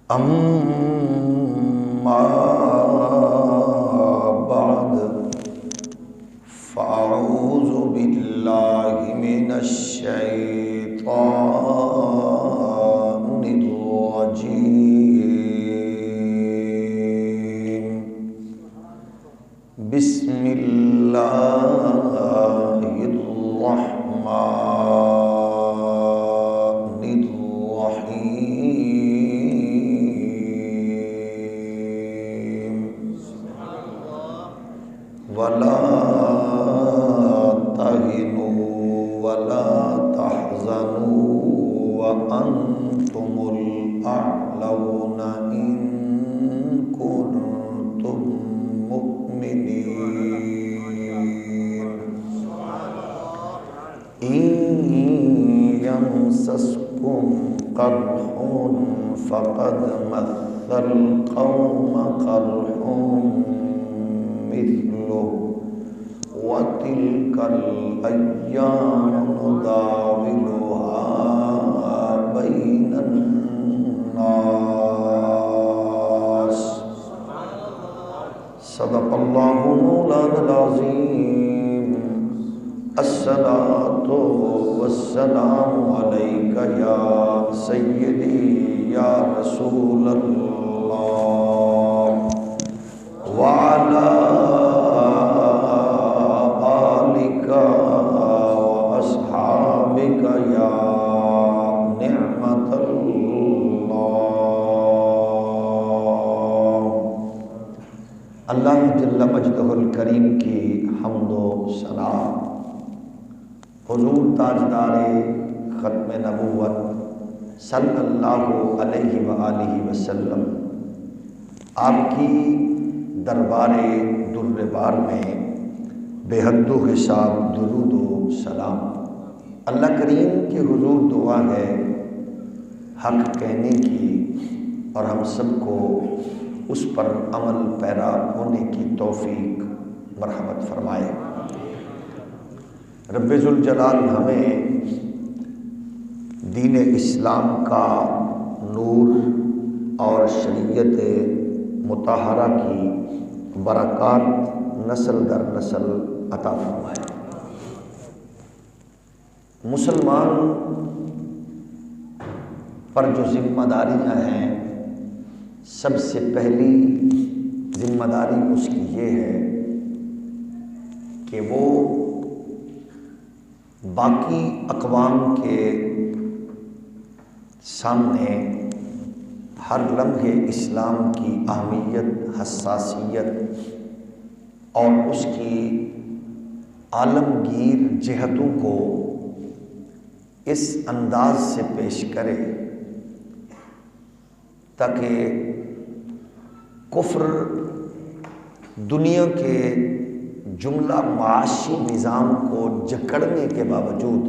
أما بعد فأعوذ بالله من الشيطان الرجيم بسم الله الرحمن الرحيم ولا تهنوا ولا تحزنوا وأنتم الأعلون إن كنتم مؤمنين إن يمسسكم قرح فقد مس القوم قرح مثله وتلك الأيام نداولها بين الناس صدق الله مولانا العظيم الصلاة والسلام عليك يا سيدي يا رسول الله وعلى آلك وأصحابك يا نعمة الله۔ اللہ جل مجدہ الکریم کی حمد و ثنا، حضور تاجدار ختم نبوت صلی اللہ علیہ وآلہ وسلم آپ کی دربار در بار میں بے حد و حساب درود و سلام۔ اللہ کریم کے حضور دعا ہے حق کہنے کی اور ہم سب کو اس پر عمل پیرا ہونے کی توفیق مرحمت فرمائے۔ رب ذوالجلال ہمیں دین اسلام کا نور اور شریعت مطہرہ کی برکات نسل در نسل عطا فرمائے۔ مسلمان پر جو ذمہ داریاں ہیں، سب سے پہلی ذمہ داری اس کی یہ ہے کہ وہ باقی اقوام کے سامنے ہر لمحے اسلام کی اہمیت، حساسیت اور اس کی عالمگیر جہتوں کو اس انداز سے پیش کرے تاکہ کفر دنیا کے جملہ معاشی نظام کو جکڑنے کے باوجود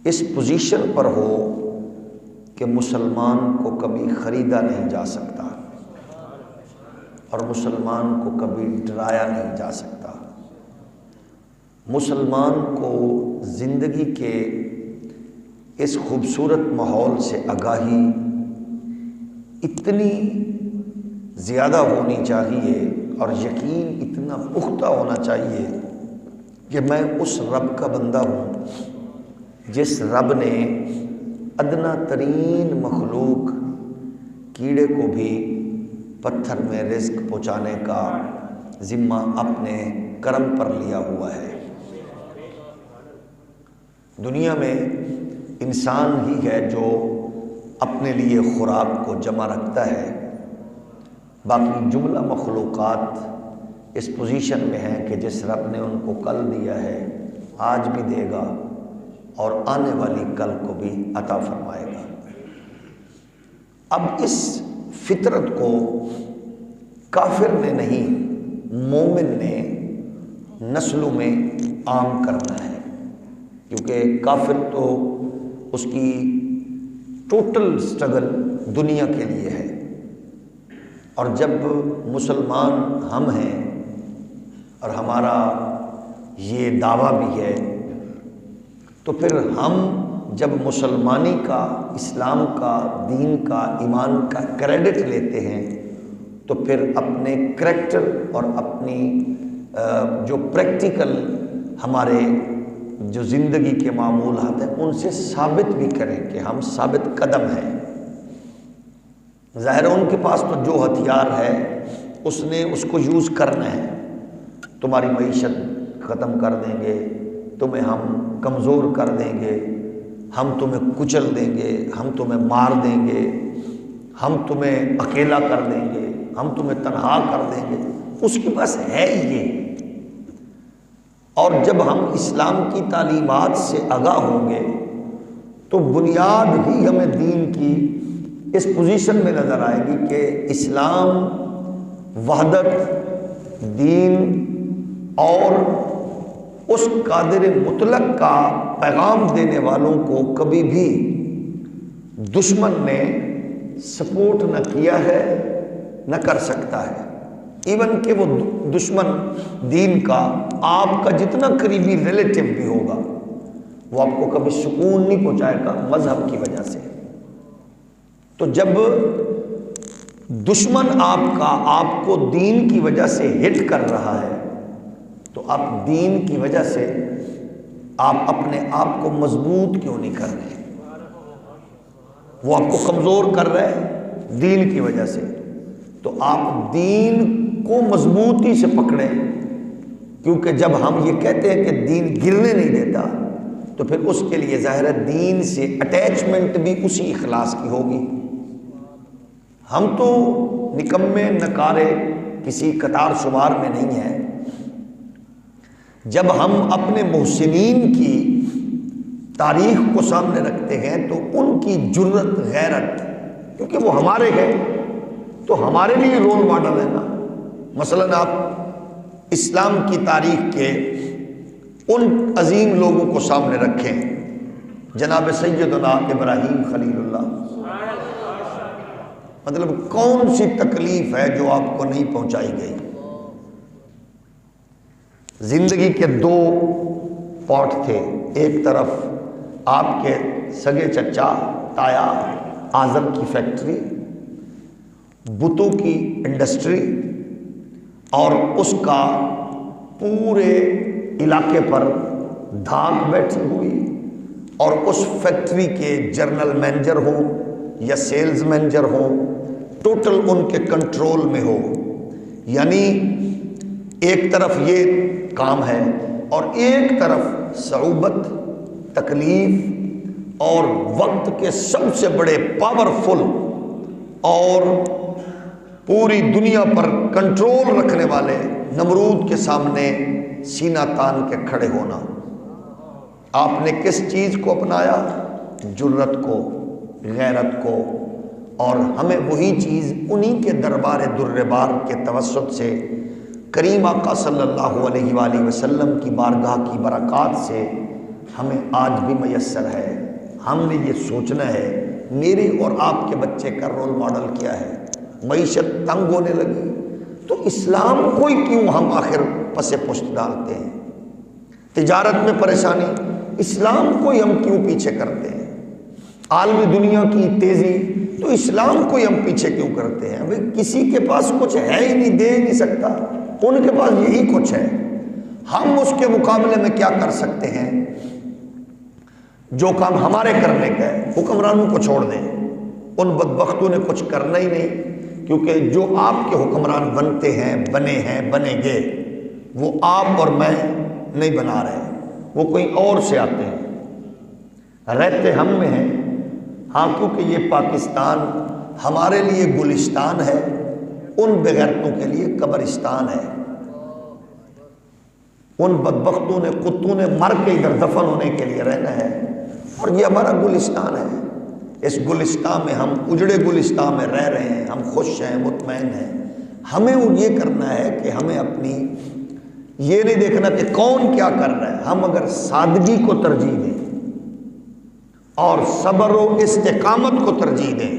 اس پوزیشن پر ہو کہ مسلمان کو کبھی خریدا نہیں جا سکتا اور مسلمان کو کبھی ڈرایا نہیں جا سکتا۔ مسلمان کو زندگی کے اس خوبصورت ماحول سے آگاہی اتنی زیادہ ہونی چاہیے اور یقین اتنا پختہ ہونا چاہیے کہ میں اس رب کا بندہ ہوں جس رب نے ادنا ترین مخلوق کیڑے کو بھی پتھر میں رزق پہنچانے کا ذمہ اپنے کرم پر لیا ہوا ہے۔ دنیا میں انسان ہی ہے جو اپنے لیے خوراک کو جمع رکھتا ہے، باقی جملہ مخلوقات اس پوزیشن میں ہیں کہ جس رب نے ان کو کل دیا ہے آج بھی دے گا اور آنے والی کل کو بھی عطا فرمائے گا۔ اب اس فطرت کو کافر نے نہیں، مومن نے نسلوں میں عام کرنا ہے، کیونکہ کافر تو اس کی ٹوٹل سٹرگل دنیا کے لیے ہے، اور جب مسلمان ہم ہیں اور ہمارا یہ دعویٰ بھی ہے تو پھر ہم جب مسلمانی کا، اسلام کا، دین کا، ایمان کا کریڈٹ لیتے ہیں تو پھر اپنے کریکٹر اور اپنی جو پریکٹیکل ہمارے جو زندگی کے معمولات ہیں ان سے ثابت بھی کریں کہ ہم ثابت قدم ہیں۔ ظاہر ہے ان کے پاس تو جو ہتھیار ہے اس نے اس کو یوز کرنا ہے۔ تمہاری معیشت ختم کر دیں گے، تمہیں ہم کمزور کر دیں گے، ہم تمہیں کچل دیں گے، ہم تمہیں مار دیں گے، ہم تمہیں اکیلا کر دیں گے، ہم تمہیں تنہا کر دیں گے، اس کے پاس ہے یہ۔ اور جب ہم اسلام کی تعلیمات سے آگاہ ہوں گے تو بنیاد ہی ہمیں دین کی اس پوزیشن میں نظر آئے گی کہ اسلام وحدت، دین اور اس قادر مطلق کا پیغام دینے والوں کو کبھی بھی دشمن نے سپورٹ نہ کیا ہے، نہ کر سکتا ہے۔ ایون کہ وہ دشمن دین کا آپ کا جتنا قریبی ریلیٹو بھی ہوگا وہ آپ کو کبھی سکون نہیں پہنچائے گا مذہب کی وجہ سے۔ تو جب دشمن آپ کو دین کی وجہ سے ہٹ کر رہا ہے تو آپ دین کی وجہ سے آپ اپنے آپ کو مضبوط کیوں نہیں کر رہے؟ وہ آپ کو کمزور کر رہے ہیں دین کی وجہ سے، تو آپ دین کو مضبوطی سے پکڑیں، کیونکہ جب ہم یہ کہتے ہیں کہ دین گرنے نہیں دیتا تو پھر اس کے لیے ظاہر ہے دین سے اٹیچمنٹ بھی اسی اخلاص کی ہوگی۔ ہم تو نکمے نکارے کسی قطار شمار میں نہیں ہیں۔ جب ہم اپنے محسنین کی تاریخ کو سامنے رکھتے ہیں تو ان کی جرت، غیرت، کیونکہ وہ ہمارے ہیں تو ہمارے لیے رول ماڈل ہے نا۔ مثلاً آپ اسلام کی تاریخ کے ان عظیم لوگوں کو سامنے رکھیں، جناب سیدنا ابراہیم خلیل اللہ، مطلب کون سی تکلیف ہے جو آپ کو نہیں پہنچائی گئی؟ زندگی کے دو پارٹ تھے، ایک طرف آپ کے سگے چچا تایا آزر کی فیکٹری، بتوں کی انڈسٹری، اور اس کا پورے علاقے پر دھاک بیٹھی ہوئی، اور اس فیکٹری کے جنرل مینیجر ہوں یا سیلز مینیجر ہوں، ٹوٹل ان کے کنٹرول میں ہو۔ یعنی ایک طرف یہ کام ہے اور ایک طرف صعوبت، تکلیف اور وقت کے سب سے بڑے پاورفل اور پوری دنیا پر کنٹرول رکھنے والے نمرود کے سامنے سینہ تان کے کھڑے ہونا۔ آپ نے کس چیز کو اپنایا؟ جرت کو، غیرت کو، اور ہمیں وہی چیز انہی کے دربار در بار کے توسط سے کریم آقا صلی اللہ علیہ وآلہ وسلم کی بارگاہ کی برکات سے ہمیں آج بھی میسر ہے۔ ہم نے یہ سوچنا ہے میرے اور آپ کے بچے کا رول ماڈل کیا ہے۔ معیشت تنگ ہونے لگی تو اسلام کو ہی کیوں ہم آخر پس پشت ڈالتے ہیں؟ تجارت میں پریشانی، اسلام کو ہی ہم کیوں پیچھے کرتے ہیں؟ عالمی دنیا کی تیزی، تو اسلام کو ہی ہم پیچھے کیوں کرتے ہیں؟ بھئی کسی کے پاس کچھ ہے ہی نہیں، دے ہی نہیں سکتا، ان کے پاس یہی کچھ ہے، ہم اس کے مقابلے میں کیا کر سکتے ہیں؟ جو کام ہمارے کرنے کا ہے حکمرانوں کو چھوڑ دیں، ان بدبختوں نے کچھ کرنا ہی نہیں، کیونکہ جو آپ کے حکمران بنتے ہیں، بنے ہیں، بنیں گے، وہ آپ اور میں نہیں بنا رہے، وہ کوئی اور سے آتے ہیں، رہتے ہم میں ہیں۔ ہاں، کیونکہ یہ پاکستان ہمارے لیے گلستان ہے، ان بغیرتوں کے لیے قبرستان ہے۔ ان بدبختوں نے، کتوں نے مر کے ادھر دفن ہونے کے لیے رہنا ہے، اور یہ ہمارا گلستان ہے۔ اس گلستان میں ہم اجڑے گلستان میں رہ رہے ہیں، ہم خوش ہیں، مطمئن ہیں۔ ہمیں یہ کرنا ہے کہ ہمیں اپنی یہ نہیں دیکھنا کہ کون کیا کر رہا ہے، ہم اگر سادگی کو ترجیح دیں اور صبر و استقامت کو ترجیح دیں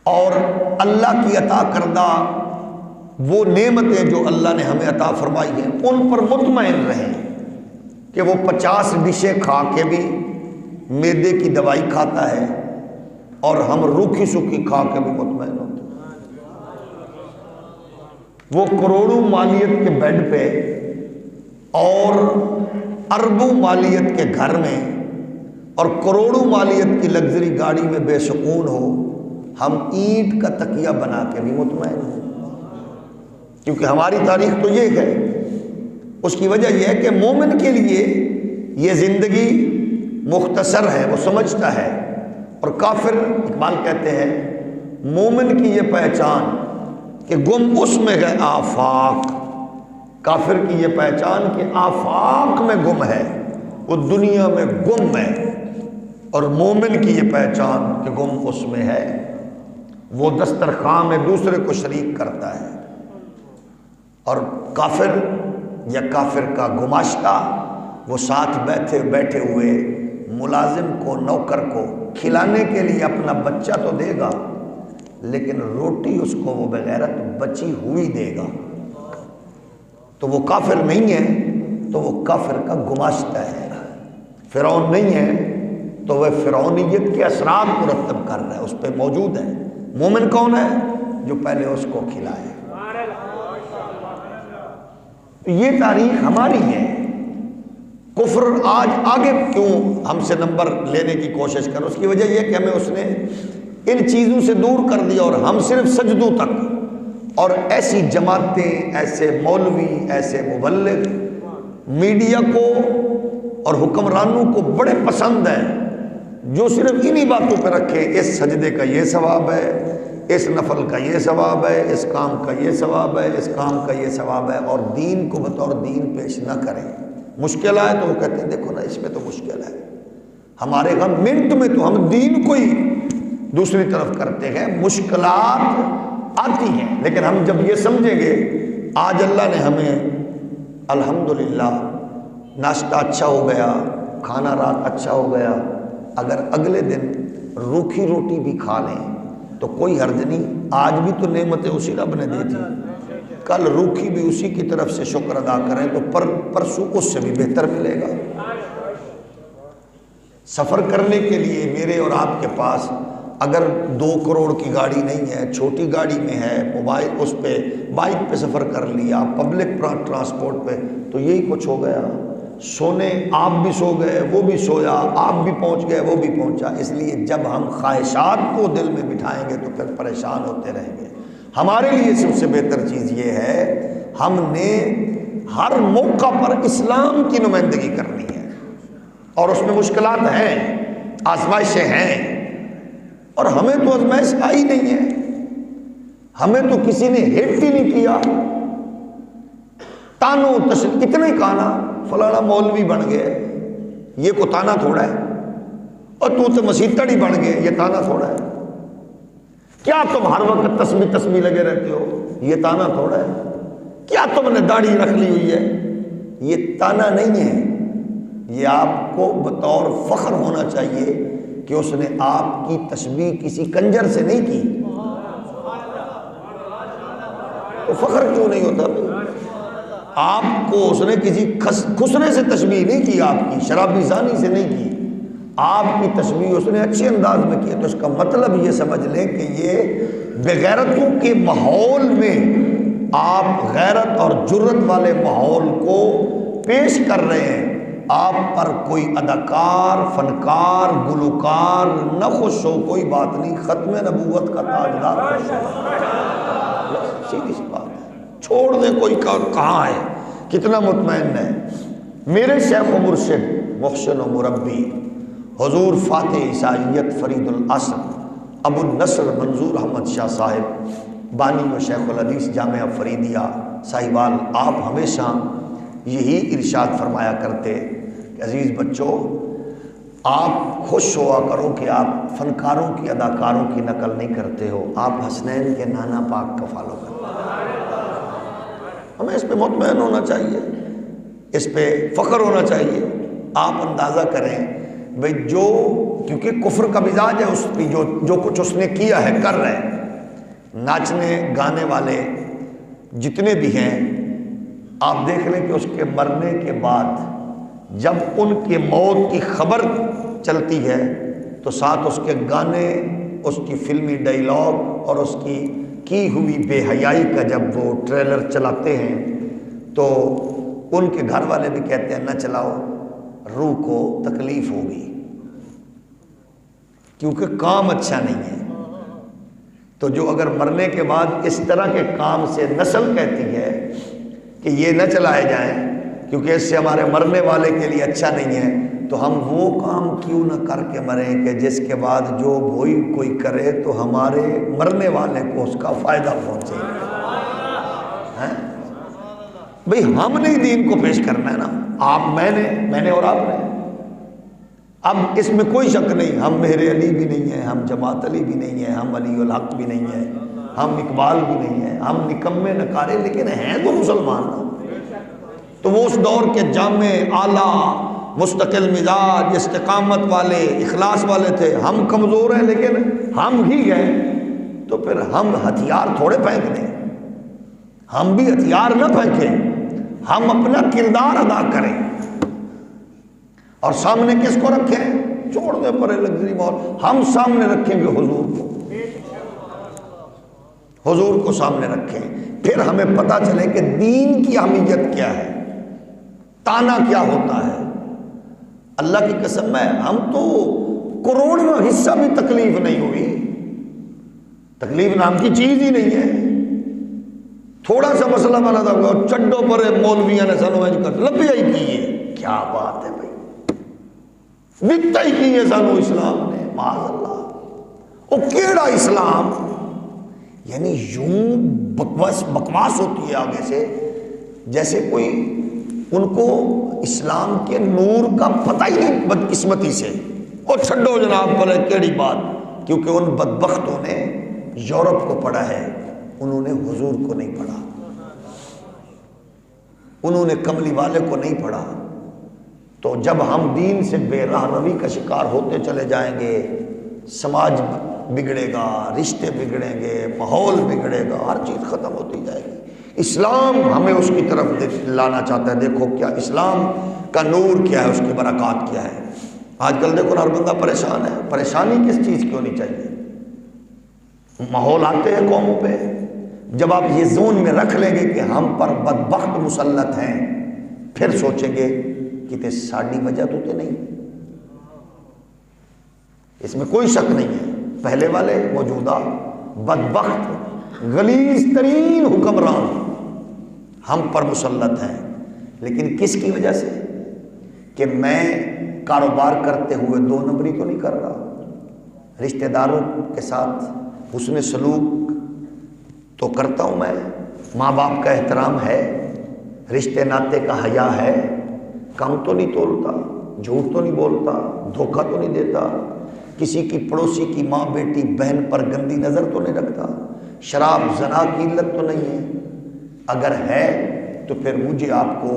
اور اللہ کی عطا کردہ وہ نعمتیں جو اللہ نے ہمیں عطا فرمائی ہیں ان پر مطمئن رہیں کہ وہ 50 ڈشیں کھا کے بھی میدے کی دوائی کھاتا ہے اور ہم روکھی سوکھی کھا کے بھی مطمئن ہوتے ہیں۔ وہ کروڑوں مالیت کے بیڈ پہ اور اربوں مالیت کے گھر میں اور کروڑوں مالیت کی لگژری گاڑی میں بے سکون ہو، ہم اینٹ کا تکیہ بنا کے بھی مطمئن ہوں، کیونکہ ہماری تاریخ تو یہ ہے۔ اس کی وجہ یہ ہے کہ مومن کے لیے یہ زندگی مختصر ہے، وہ سمجھتا ہے، اور کافر، اقبال کہتے ہیں مومن کی یہ پہچان کہ گم اس میں ہے آفاق، کافر کی یہ پہچان کہ آفاق میں گم ہے، وہ دنیا میں گم ہے، اور مومن کی یہ پہچان کہ گم اس میں ہے، وہ دسترخوان میں دوسرے کو شریک کرتا ہے۔ اور کافر یا کافر کا گماشتہ وہ ساتھ بیٹھے ہوئے ملازم کو، نوکر کو کھلانے کے لیے اپنا بچہ تو دے گا، لیکن روٹی اس کو وہ بغیرت بچی ہوئی دے گا، تو وہ کافر نہیں ہے، تو وہ کافر کا گماشتہ ہے۔ فرعون نہیں ہے تو وہ فرعونیت کے اثرات مرتب کر رہا ہے، اس پہ موجود ہے۔ مومن کون ہے؟ جو پہلے اس کو کھلائے۔ یہ تاریخ ہماری ہے۔ کفر آج آگے کیوں ہم سے نمبر لینے کی کوشش کر، اس کی وجہ یہ کہ ہمیں اس نے ان چیزوں سے دور کر دیا، اور ہم صرف سجدوں تک، اور ایسی جماعتیں، ایسے مولوی، ایسے مبلغ میڈیا کو اور حکمرانوں کو بڑے پسند ہیں، جو صرف انہی باتوں پہ رکھے، اس سجدے کا یہ ثواب ہے، اس نفل کا یہ ثواب ہے، اس کام کا یہ ثواب ہے، اس کام کا یہ ثواب ہے، اور دین کو بطور دین پیش نہ کریں۔ مشکل آئے تو وہ کہتے ہیں دیکھو نا اس میں تو مشکل ہے، ہمارے ہم منٹ میں تو ہم دین کو ہی دوسری طرف کرتے ہیں۔ مشکلات آتی ہیں، لیکن ہم جب یہ سمجھیں گے آج اللہ نے ہمیں الحمدللہ ناشتہ اچھا ہو گیا، کھانا رات اچھا ہو گیا، اگر اگلے دن روکھی روٹی بھی کھا لیں تو کوئی حرج نہیں، آج بھی تو نعمتیں اسی رب نے دی تھی، کل روکھی بھی اسی کی طرف سے شکر ادا کریں تو پرسوں اس سے بھی بہتر ملے گا۔ سفر کرنے کے لیے میرے اور آپ کے پاس اگر 2 کروڑ کی گاڑی نہیں ہے، چھوٹی گاڑی میں ہے، موبائل اس پہ بائک پہ سفر کر لیا، پبلک ٹرانسپورٹ پہ، تو یہی کچھ ہو گیا۔ سونے آپ بھی سو گئے، وہ بھی سویا، آپ بھی پہنچ گئے، وہ بھی پہنچا۔ اس لیے جب ہم خواہشات کو دل میں بٹھائیں گے تو پھر پریشان ہوتے رہیں گے۔ ہمارے لیے سب سے بہتر چیز یہ ہے، ہم نے ہر موقع پر اسلام کی نمائندگی کرنی ہے، اور اس میں مشکلات ہیں، آزمائشیں ہیں، اور ہمیں تو آزمائش آئی نہیں ہے، ہمیں تو کسی نے ہٹ ہی نہیں کیا، تانو تشریح اتنا ہی کہنا فلانا مولوی بن گئے، یہ کو تانا تھوڑا ہے، اور تو مسیح ہی بن گئے، یہ تانا تھوڑا ہے، کیا تم ہر وقت تسبیح لگے رہتے ہو، یہ تانا تھوڑا ہے، کیا تم نے داڑھی رکھ لی ہوئی ہے، یہ تانا نہیں ہے، یہ آپ کو بطور فخر ہونا چاہیے کہ اس نے آپ کی تسبیح کسی کنجر سے نہیں کی، تو فخر کیوں نہیں ہوتا بھائی؟ آپ کو اس نے کسی خسرے سے تسبیح نہیں کی، آپ کی شرابی زانی سے نہیں کی، آپ کی تسبیح اس نے اچھے انداز میں کی، تو اس کا مطلب یہ سمجھ لیں کہ یہ بغیرتوں کے ماحول میں آپ غیرت اور جرت والے ماحول کو پیش کر رہے ہیں، آپ پر کوئی اداکار، فنکار، گلوکار نہ خوش ہو کوئی بات نہیں، ختم نبوت کا تاجدار خوش ہو، سیدھی سی بات ہے، چھوڑ دیں کوئی کہاں ہے، کتنا مطمئن ہے۔ میرے شیخ و مرشد محسن و مربی حضور فاتح عیسائیت فرید العصر ابو النصر منظور احمد شاہ صاحب بانی و شیخ الحدیث جامعہ فریدیہ صاحبال، آپ ہمیشہ یہی ارشاد فرمایا کرتے کہ عزیز بچوں، آپ خوش ہوا کرو کہ آپ فنکاروں کی، اداکاروں کی نقل نہیں کرتے ہو، آپ حسنین کے نانا پاک کا فالو کرتے ہو۔ ہمیں اس پہ مطمئن ہونا چاہیے، اس پہ فخر ہونا چاہیے۔ آپ اندازہ کریں بھئی، جو کیونکہ کفر کا مزاج ہے اس کی، جو کچھ اس نے کیا ہے کر رہے ہیں، ناچنے گانے والے جتنے بھی ہیں، آپ دیکھ لیں کہ اس کے مرنے کے بعد جب ان کے موت کی خبر چلتی ہے تو ساتھ اس کے گانے، اس کی فلمی ڈائیلاگ اور اس کی ہوئی بے حیائی کا جب وہ ٹریلر چلاتے ہیں تو ان کے گھر والے بھی کہتے ہیں نہ چلاؤ، روح کو تکلیف ہوگی، کیونکہ کام اچھا نہیں ہے۔ تو جو اگر مرنے کے بعد اس طرح کے کام سے نسل کہتی ہے کہ یہ نہ چلائے جائیں کیونکہ اس سے ہمارے مرنے والے کے لیے اچھا نہیں ہے، تو ہم وہ کام کیوں نہ کر کے مریں کہ جس کے بعد جو وہی کوئی کرے تو ہمارے مرنے والے کو اس کا فائدہ پہنچے۔ بھئی ہم نے دین کو پیش کرنا ہے نا، آپ میں نے اور آپ نے۔ اب اس میں کوئی شک نہیں، ہم مہر علی بھی نہیں ہیں، ہم جماعت علی بھی نہیں ہیں، ہم علی الحق بھی نہیں ہیں، ہم اقبال بھی نہیں ہیں، ہم نکمے نکارے، لیکن ہیں تو مسلمان۔ تو وہ اس دور کے جامع، اعلیٰ، مستقل مزاج، استقامت والے، اخلاص والے تھے۔ ہم کمزور ہیں لیکن ہم ہی گئے تو پھر ہم ہتھیار تھوڑے پھینک دیں، ہم بھی ہتھیار نہ پھینکیں، ہم اپنا کردار ادا کریں اور سامنے کس کو رکھیں؟ چھوڑ دیں پر لگزری مال، ہم سامنے رکھیں گے حضور کو، حضور کو سامنے رکھیں، پھر ہمیں پتہ چلے کہ دین کی اہمیت کیا ہے، تانا کیا ہوتا ہے۔ اللہ کی قسم ہے ہم تو کروڑواں حصہ بھی تکلیف نہیں ہوئی، تکلیف نام کی چیز ہی نہیں ہے۔ تھوڑا سا مسئلہ بنا تھا چڈو پر مولویاں نے سانو کر لبیا ہی کیے، کیا بات ہے بھائی، وکتا ہی کیے سانو اسلام نے، معاذ اللہ۔ وہ کیڑا اسلام، یعنی یوں بکواس ہوتی ہے آگے سے، جیسے کوئی ان کو اسلام کے نور کا پتہ ہی نہیں، بدقسمتی سے۔ اور چھڈو جناب پر کیڑی بات، کیونکہ ان بدبختوں نے یورپ کو پڑھا ہے، انہوں نے حضور کو نہیں پڑھا، انہوں نے کملی والے کو نہیں پڑھا۔ تو جب ہم دین سے بے راہ روی کا شکار ہوتے چلے جائیں گے، سماج بگڑے گا، رشتے بگڑیں گے، ماحول بگڑے گا، ہر چیز ختم ہوتی جائے گی۔ اسلام ہمیں اس کی طرف لانا چاہتا ہے۔ دیکھو کیا اسلام کا نور کیا ہے، اس کی برکات کیا ہے۔ آج کل دیکھو ہر بندہ پریشان ہے، پریشانی کس چیز کی ہونی چاہیے؟ ماحول آتے ہیں قوموں پہ، جب آپ یہ زون میں رکھ لیں گے کہ ہم پر بدبخت مسلط ہیں، پھر سوچیں گے کہ ساڑی وجہ تو نہیں، اس میں کوئی شک نہیں ہے۔ پہلے والے موجودہ بدبخت غلیظ ترین حکمران ہم پر مسلط ہیں، لیکن کس کی وجہ سے؟ کہ میں کاروبار کرتے ہوئے دو نمبری تو نہیں کر رہا، رشتہ داروں کے ساتھ حسن سلوک تو کرتا ہوں، میں ماں باپ کا احترام ہے، رشتے ناتے کا حیا ہے، کم تو نہیں تولتا، جھوٹ تو نہیں بولتا، دھوکہ تو نہیں دیتا، کسی کی پڑوسی کی ماں بیٹی بہن پر گندی نظر تو نہیں رکھتا، شراب زنا کی علت تو نہیں ہے۔ اگر ہے تو پھر مجھے آپ کو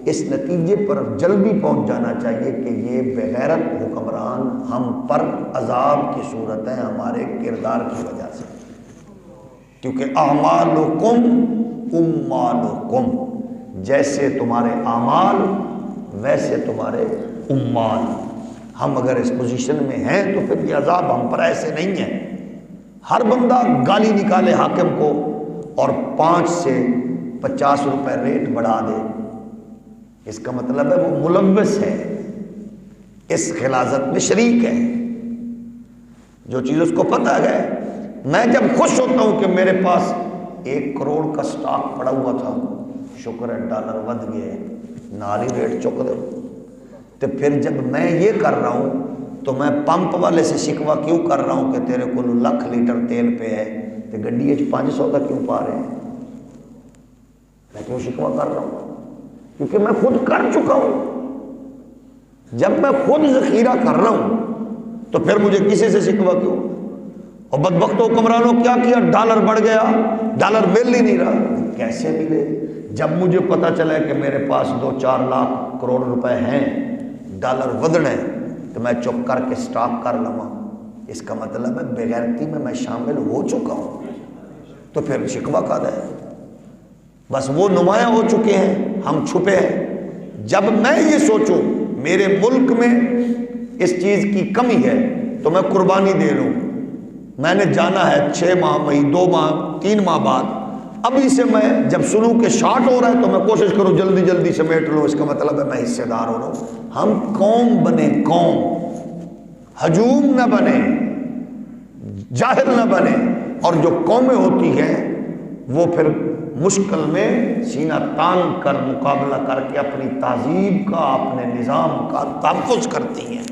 اس نتیجے پر جلدی پہنچ جانا چاہیے کہ یہ بغیرت حکمران ہم پر عذاب کی صورت ہے ہمارے کردار کی وجہ سے، کیونکہ اعمالکم امالکم، جیسے تمہارے اعمال ویسے تمہارے امال۔ ہم اگر اس پوزیشن میں ہیں تو پھر یہ عذاب ہم پر ایسے نہیں ہے۔ ہر بندہ گالی نکالے حاکم کو اور 5 سے 50 روپے ریٹ بڑھا دے، اس کا مطلب ہے وہ ملوث ہے، اس خلاصت میں شریک ہے، جو چیز اس کو پتہ ہے۔ میں جب خوش ہوتا ہوں کہ میرے پاس 1 کروڑ کا سٹاک پڑا ہوا تھا، شکر ہے ڈالر ود گئے، نالی ریٹ چک دے، تو پھر جب میں یہ کر رہا ہوں تو میں پمپ والے سے شکوہ کیوں کر رہا ہوں کہ تیرے کو 1,00,000 لیٹر تیل پہ ہے تو گڈی 500 کا کیوں پا رہے ہیں؟ میں کیوں شکوہ کر رہا ہوں؟ کیونکہ میں خود کر چکا ہوں۔ جب میں خود ذخیرہ کر رہا ہوں تو پھر مجھے کسی سے شکوہ کیوں؟ اور بدبخت حکمرانوں کیا کیا؟ ڈالر بڑھ گیا، ڈالر مل ہی نہیں رہا۔ کیسے ملے؟ جب مجھے پتا چلا کہ میرے پاس 2-4 لاکھ کروڑ روپے ہیں، ڈالر ودنے، تو میں چپ کر کے سٹاک کر لوں، اس کا مطلب ہے بغیرتی میں شامل ہو چکا ہوں، تو پھر شکوہ کا ہے، بس وہ نمایاں ہو چکے ہیں، ہم چھپے ہیں۔ جب میں یہ سوچوں میرے ملک میں اس چیز کی کمی ہے تو میں قربانی دے لوں، میں نے جانا ہے 6 ماہ 2 ماہ 3 ماہ بعد، ابھی سے میں جب سنوں کہ شارٹ ہو رہا ہے تو میں کوشش کروں جلدی جلدی سمیٹ لوں، اس کا مطلب ہے میں حصے دار ہو رہا ہوں۔ ہم قوم بنے، قوم، ہجوم نہ بنے، جاہل نہ بنے، اور جو قومیں ہوتی ہیں وہ پھر مشکل میں سینہ تان کر مقابلہ کر کے اپنی تہذیب کا، اپنے نظام کا تحفظ کرتی ہیں۔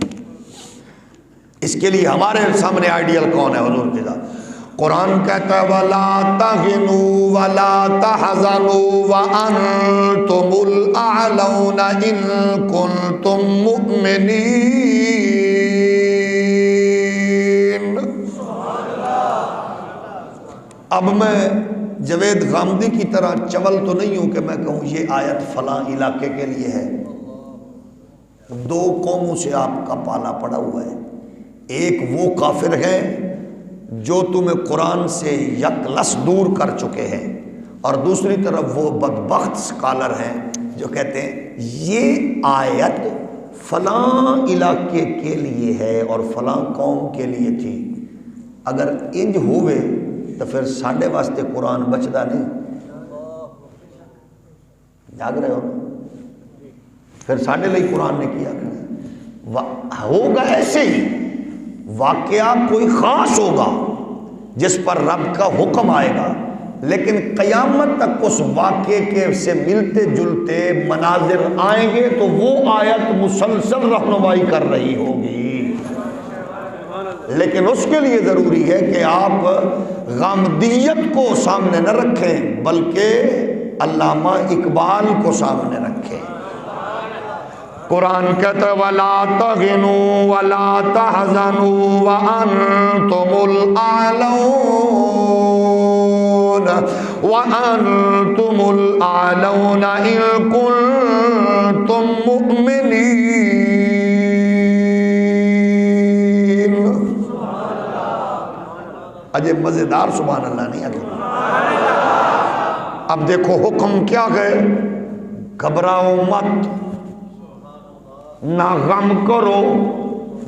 اس کے لیے ہمارے سامنے آئیڈیل کون ہے؟ حضور کی ذات۔ قرآن کہتا ہے وَلَا تَهِنُوا وَلَا تَحْزَنُوا وَأَنْتُمُ الْأَعْلَوْنَ إِن كُنتُم مُّؤْمِنِينَ۔ اب میں جاوید غامدی کی طرح چول تو نہیں ہوں کہ میں کہوں یہ آیت فلاں علاقے کے لیے ہے۔ 2 قوموں سے آپ کا پالا پڑا ہوا ہے، ایک وہ کافر ہیں جو تمہیں قرآن سے یکلس دور کر چکے ہیں، اور دوسری طرف وہ بدبخت سکالر ہیں جو کہتے ہیں یہ آیت فلاں علاقے کے لیے ہے اور فلاں قوم کے لیے تھی۔ اگر انج ہوئے تو پھر ساڈے واسطے قرآن بچدا نہیں۔ جاگ رہے ہو؟ پھر ساڈے لئی قرآن نے کیا ہوگا ایسے ہی، واقعہ کوئی خاص ہوگا جس پر رب کا حکم آئے گا، لیکن قیامت تک اس واقعے کے سے ملتے جلتے مناظر آئیں گے تو وہ آیت مسلسل رہنمائی کر رہی ہوگی۔ لیکن اس کے لیے ضروری ہے کہ آپ غامدیت کو سامنے نہ رکھیں بلکہ علامہ اقبال کو سامنے رکھیں۔ قرآن کہتا ہے وَلَا تَهِنُوا وَلَا تَحْزَنُوا وَأَنْتُمُ الْأَعْلَوْنَ إِن كُنتُم مُّؤْمِنِينَ۔ اجے مزیدار سبحان اللہ نہیں آگے۔ اب دیکھو حکم کیا گئے، گھبراؤ مت، نہ غم کرو،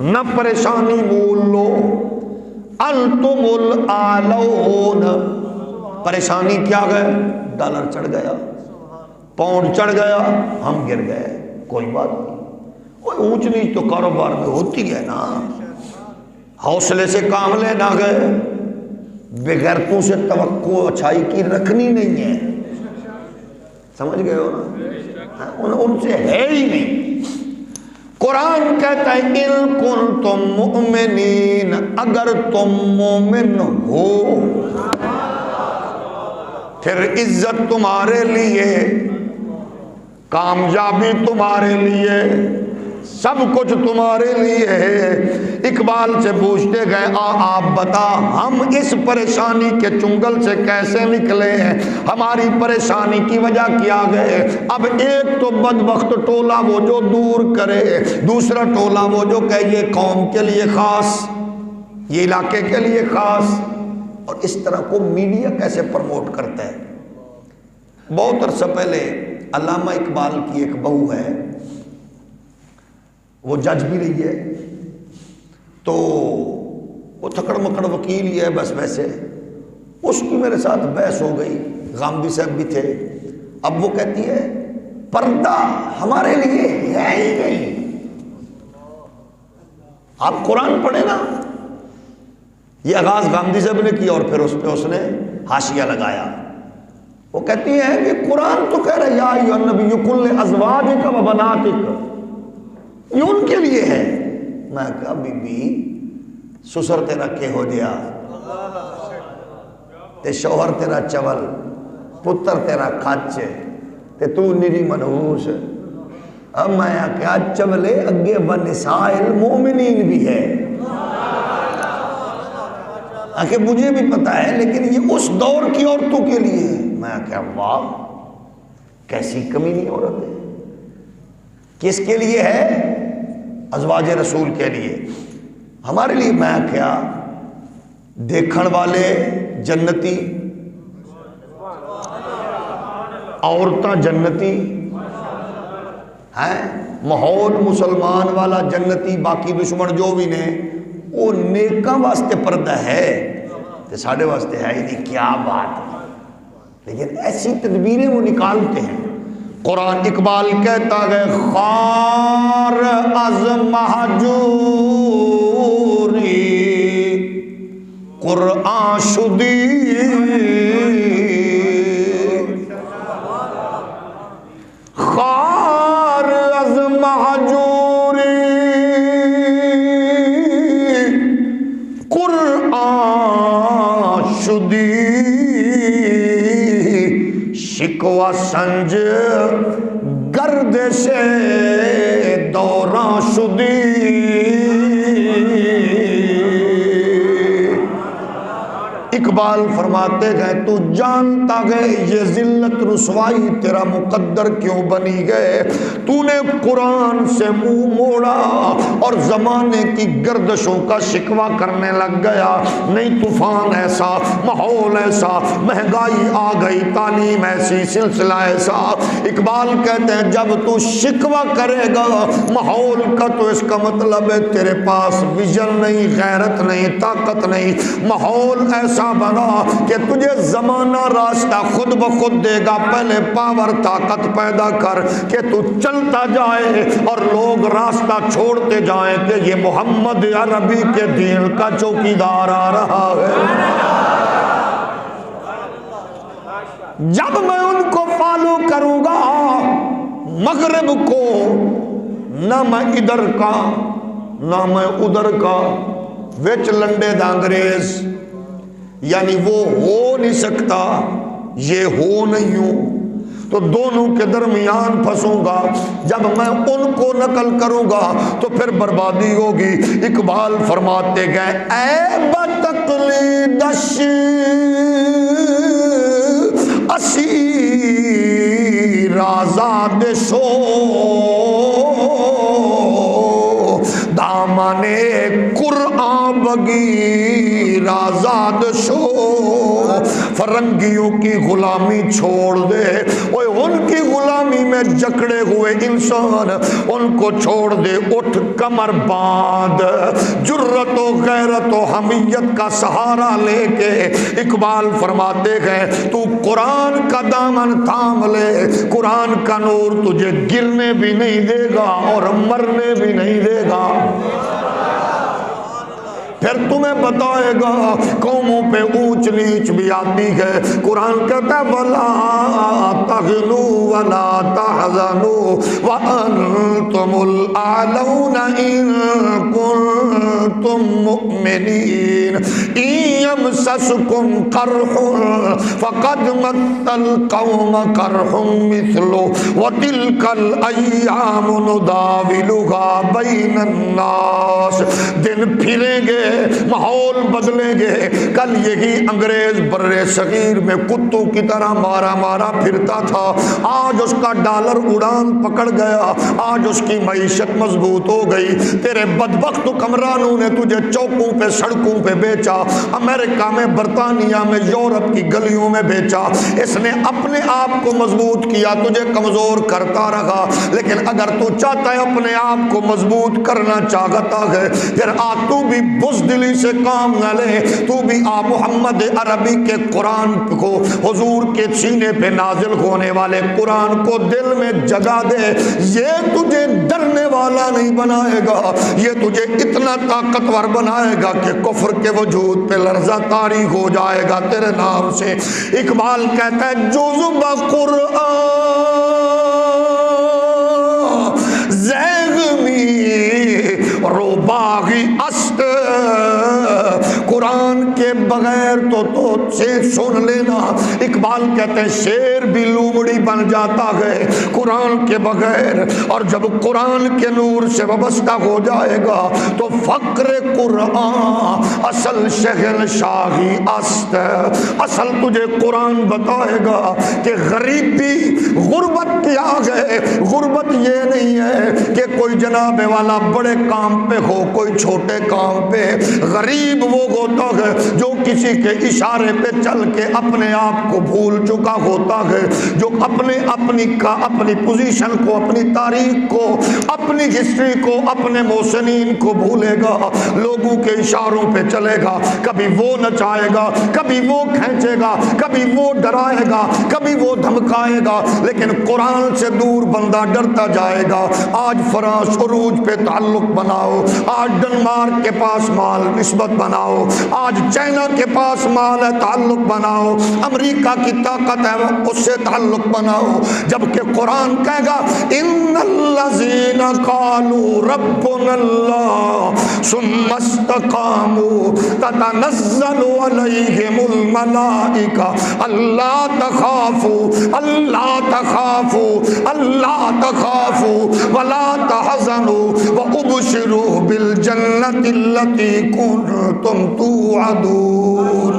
نہ پریشانی مول لو، انتم الاعلون۔ پریشانی کیا گئے؟ ڈالر چڑھ گیا، پاؤنڈ چڑھ گیا، ہم گر گئے، کوئی بات نہیں، کوئی اونچ نیچ تو کاروبار میں ہوتی ہے نا، حوصلے سے کام لینا گئے، بغیرتوں سے توقع اچھائی کی رکھنی نہیں ہے، سمجھ گئے ہو نا، ان سے ہے ہی نہیں۔ قرآن کہتا ہے ان کنتم مؤمنین، اگر تم مومن ہو پھر عزت تمہارے لیے، کامیابی تمہارے لیے، سب کچھ تمہارے لیے ہے۔ اقبال سے پوچھتے گئے آپ بتا ہم اس پریشانی کے چنگل سے کیسے نکلے ہیں، ہماری پریشانی کی وجہ کیا گئے؟ اب ایک تو بدبخت ٹولہ وہ جو دور کرے، دوسرا ٹولہ وہ جو کہ یہ قوم کے لیے خاص، یہ علاقے کے لیے خاص، اور اس طرح کو میڈیا کیسے پروموٹ کرتا ہے۔ بہت عرصہ پہلے علامہ اقبال کی ایک بہو ہے، وہ جج بھی رہی ہے، تو وہ تھکڑ مکڑ وکیل ہی ہے بس، ویسے اس کی میرے ساتھ بحث ہو گئی، غامدی صاحب بھی تھے۔ اب وہ کہتی ہے پردہ ہمارے لیے ہے ہی نہیں، آپ قرآن پڑھیں نا۔ یہ آغاز غامدی صاحب نے کیا اور پھر اس پہ اس نے حاشیہ لگایا۔ وہ کہتی ہے کہ قرآن تو کہہ رہا یا ایھا النبی قل لازواجک و بناتک، یہ ان کے لیے ہے۔ میں کہا بی بی سسر تیرا کہ ہو گیا تے شوہر تیرا چول، پتر تیرا کھچ تے تو نری منحوس۔ اب میں کیا چولے اگے ونساء المؤمنین بھی ہے، کہ مجھے بھی پتا ہے، لیکن یہ اس دور کی عورتوں کے لیے ہے۔ میں کہا واہ کیسی کمینی عورت ہے، کس کے لیے ہے؟ ازواج رسول کے لیے، ہمارے لیے۔ میں کیا دیکھن والے جنتی، عورتاں جنتی، ہیں ماحول مسلمان والا جنتی، باقی دشمن جو بھی نے وہ نیکاں واسطے پردہ ہے تو ساڑھے واسطے ہے ہی نہیں. کیا بات ہے. لیکن ایسی تدبیریں وہ نکالتے ہیں. قرآن اقبال کہتا ہے خار از مہجوری قرآن شدی، خار از مہجوری قرآن شدی، شکوہ سنج گردش دوران شدی. اقبال فرماتے گئے تو جانتا گئے یہ ذلت رسوائی تیرا مقدر کیوں بنی گئے. تو نے قرآن سے منہ موڑا اور زمانے کی گردشوں کا شکوہ کرنے لگ گیا. نہیں طوفان ایسا، ماحول ایسا، مہنگائی آ گئی، تعلیم ایسی، سلسلہ ایسا. اقبال کہتے ہیں جب تو شکوہ کرے گا ماحول کا تو اس کا مطلب ہے تیرے پاس ویژن نہیں، غیرت نہیں، طاقت نہیں. ماحول ایسا بنا کہ تجھے زمانہ راستہ خود بخود دے گا. پہلے پاور طاقت پیدا کر کہ تو چلتا جائے اور لوگ راستہ چھوڑتے جائیں کہ یہ محمد عربی کے دین کا چوکیدار آ رہا ہے. جب میں ان کو فالو کروں گا مغرب کو، نہ میں ادھر کا نہ میں ادھر کا، وچ لنڈے دا انگریز، یعنی وہ ہو نہیں سکتا یہ ہو نہیں ہوں، تو دونوں کے درمیان پھنسوں گا. جب میں ان کو نقل کروں گا تو پھر بربادی ہوگی. اقبال فرماتے گئے اے بتقلیدش اسیر آزاد شو، دامن قرآن بگیر آزاد شو. فرنگیوں کی غلامی چھوڑ دے، اوے ان کی غلامی میں جکڑے ہوئے انسان ان کو چھوڑ دے. اٹھ کمر باندھ، جرت و غیرت و حمیت کا سہارا لے کے. اقبال فرماتے گئے تو قرآن کا دامن تھام لے، قرآن کا نور تجھے گرنے بھی نہیں دے گا اور مرنے بھی نہیں دے گا. پھر تمہیں بتائے گا قوموں پہ اونچ نیچ بھی آتی ہے. قرآن کہتا ہے وَلَا تَهِنُوا وَلَا تَحْزَنُوا وَأَنْتُمُ الْأَعْلَوْنَ إِن كُنتُم مُؤْمِنِينَ إِن يَمْسَسْكُمْ قَرْحٌ فَقَدْ مَسَّ الْقَوْمَ قَرْحٌ مِثْلُهُ وَتِلْكَ الْأَيَّامُ نُدَاوِلُهَا بَيْنَ النَّاسِ. دن پھریں گے، ماحول بدلیں گے. کل یہی انگریز برے صغیر میں کتوں کی طرح مارا مارا پھرتا تھا، آج اس کا ڈالر اڑان پکڑ گیا، آج اس کی معیشت مضبوط ہو گئی. تیرے بدبخت حکمرانوں نے تجھے چوکوں پہ سڑکوں پہ بیچا، امریکہ میں، برطانیہ میں، یورپ کی گلیوں میں بیچا. اس نے اپنے آپ کو مضبوط کیا، تجھے کمزور کرتا رہا. لیکن اگر تو چاہتا ہے اپنے آپ کو مضبوط کرنا چاہتا ہے، پھر تو بھی بزدلی سے کام نہ لے. تو بھی محمد عربی کے قرآن کو، حضور کے سینے پہ نازل ہونے والے قرآن کو دل میں جگہ دے. یہ تجھے ڈرنے والا نہیں بنائے گا، یہ تجھے اتنا طاقتور بنائے گا کہ کفر کے وجود پہ لرزہ طاری ہو جائے گا تیرے نام سے. اقبال کہتا ہے جزبہ قرآن زیغمی روباغی است. قرآن کے بغیر تو سے سن لینا. اقبال کہتے ہیں شیر بھی لومڑی بن جاتا ہے قرآن کے بغیر، اور جب قرآن کے نور سے وابستہ ہو جائے گا تو فقر قرآن اصل شہن شاہی است. اصل تجھے قرآن بتائے گا کہ غریبی غربت کیا ہے. غربت یہ نہیں ہے کہ کوئی جناب والا بڑے کام پہ ہو، کوئی چھوٹے کام پہ. غریب وہ ہوتا ہوتا ہے جو کسی کے اشارے پہ چل کے اپنے آپ کو بھول چکا ہوتا ہے، جو اپنی پوزیشن کو، اپنی تاریخ کو، اپنی ہسٹری کو، اپنے محسنین کو بھولے گا، لوگوں کے اشاروں پہ چلے گا، کبھی وہ نچائے گا، کبھی وہ کھینچے گا، کبھی وہ ڈرائے گا، کبھی وہ دھمکائے گا، لیکن قرآن سے دور بندہ ڈرتا جائے گا۔ آج فرانس عروج پہ تعلق بناؤ، آج ڈنمارک کے پاس مال نسبت بناؤ، آج چائنا کے پاس مال ہے تعلق بناؤ، امریکہ کی طاقت ہے اس سے تعلق بناؤ، جبکہ قرآن کہے گا ان الذین قالوا ربنا اللہ ثم استقاموا تتنزل علیہم الملائکہ الا تخافوا ولا تحزنوا وابشروا بالجنة التي كنتم توعدون۔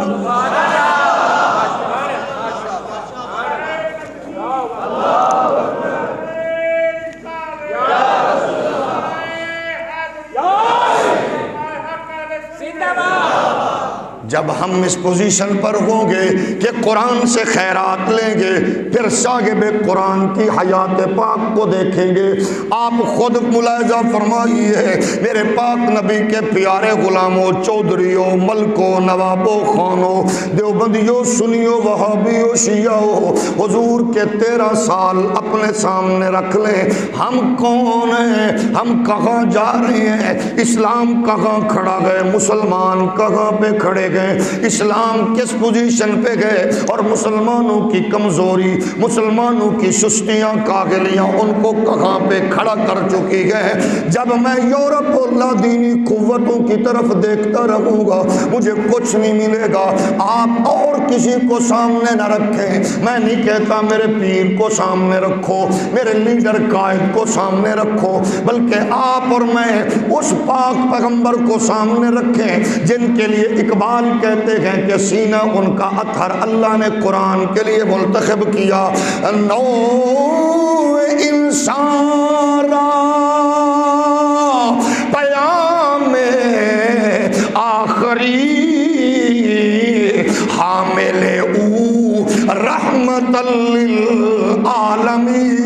جب ہم اس پوزیشن پر ہوں گے کہ قرآن سے خیرات لیں گے، پھر صاحب قرآن کی حیات پاک کو دیکھیں گے۔ آپ خود ملاحظہ فرمائیے، میرے پاک نبی کے پیارے غلاموں، چودھریوں، ملکوں، نوابوں، خانوں، دیوبندیوں، سنیوں، وہابیوں، شیعوں، حضور کے 13 سال اپنے سامنے رکھ لیں۔ ہم کون ہیں؟ ہم کہاں جا رہے ہیں؟ اسلام کہاں کھڑا گئے؟ مسلمان کہاں پہ کھڑے گئے؟ اسلام کس پوزیشن پہ گئے؟ اور مسلمانوں کی کمزوری، مسلمانوں کی سستیاں، کاغلیاں ان کو کہاں پہ کھڑا کر چکی ہے۔ جب میں یورپ اور لادینی قوتوں کی طرف دیکھتا رہوں گا مجھے کچھ نہیں ملے گا۔ آپ اور کسی کو سامنے نہ رکھیں، میں نہیں کہتا میرے پیر کو سامنے رکھو، میرے لیڈر قائد کو سامنے رکھو، بلکہ آپ اور میں اس پاک پیغمبر کو سامنے رکھیں جن کے لیے اقبال کہتے ہیں کہ سینہ ان کا اطہر اللہ نے قرآن کے لیے منتخب کیا۔ نو انسان را پیام آخری حامل او رحمت للعالمین۔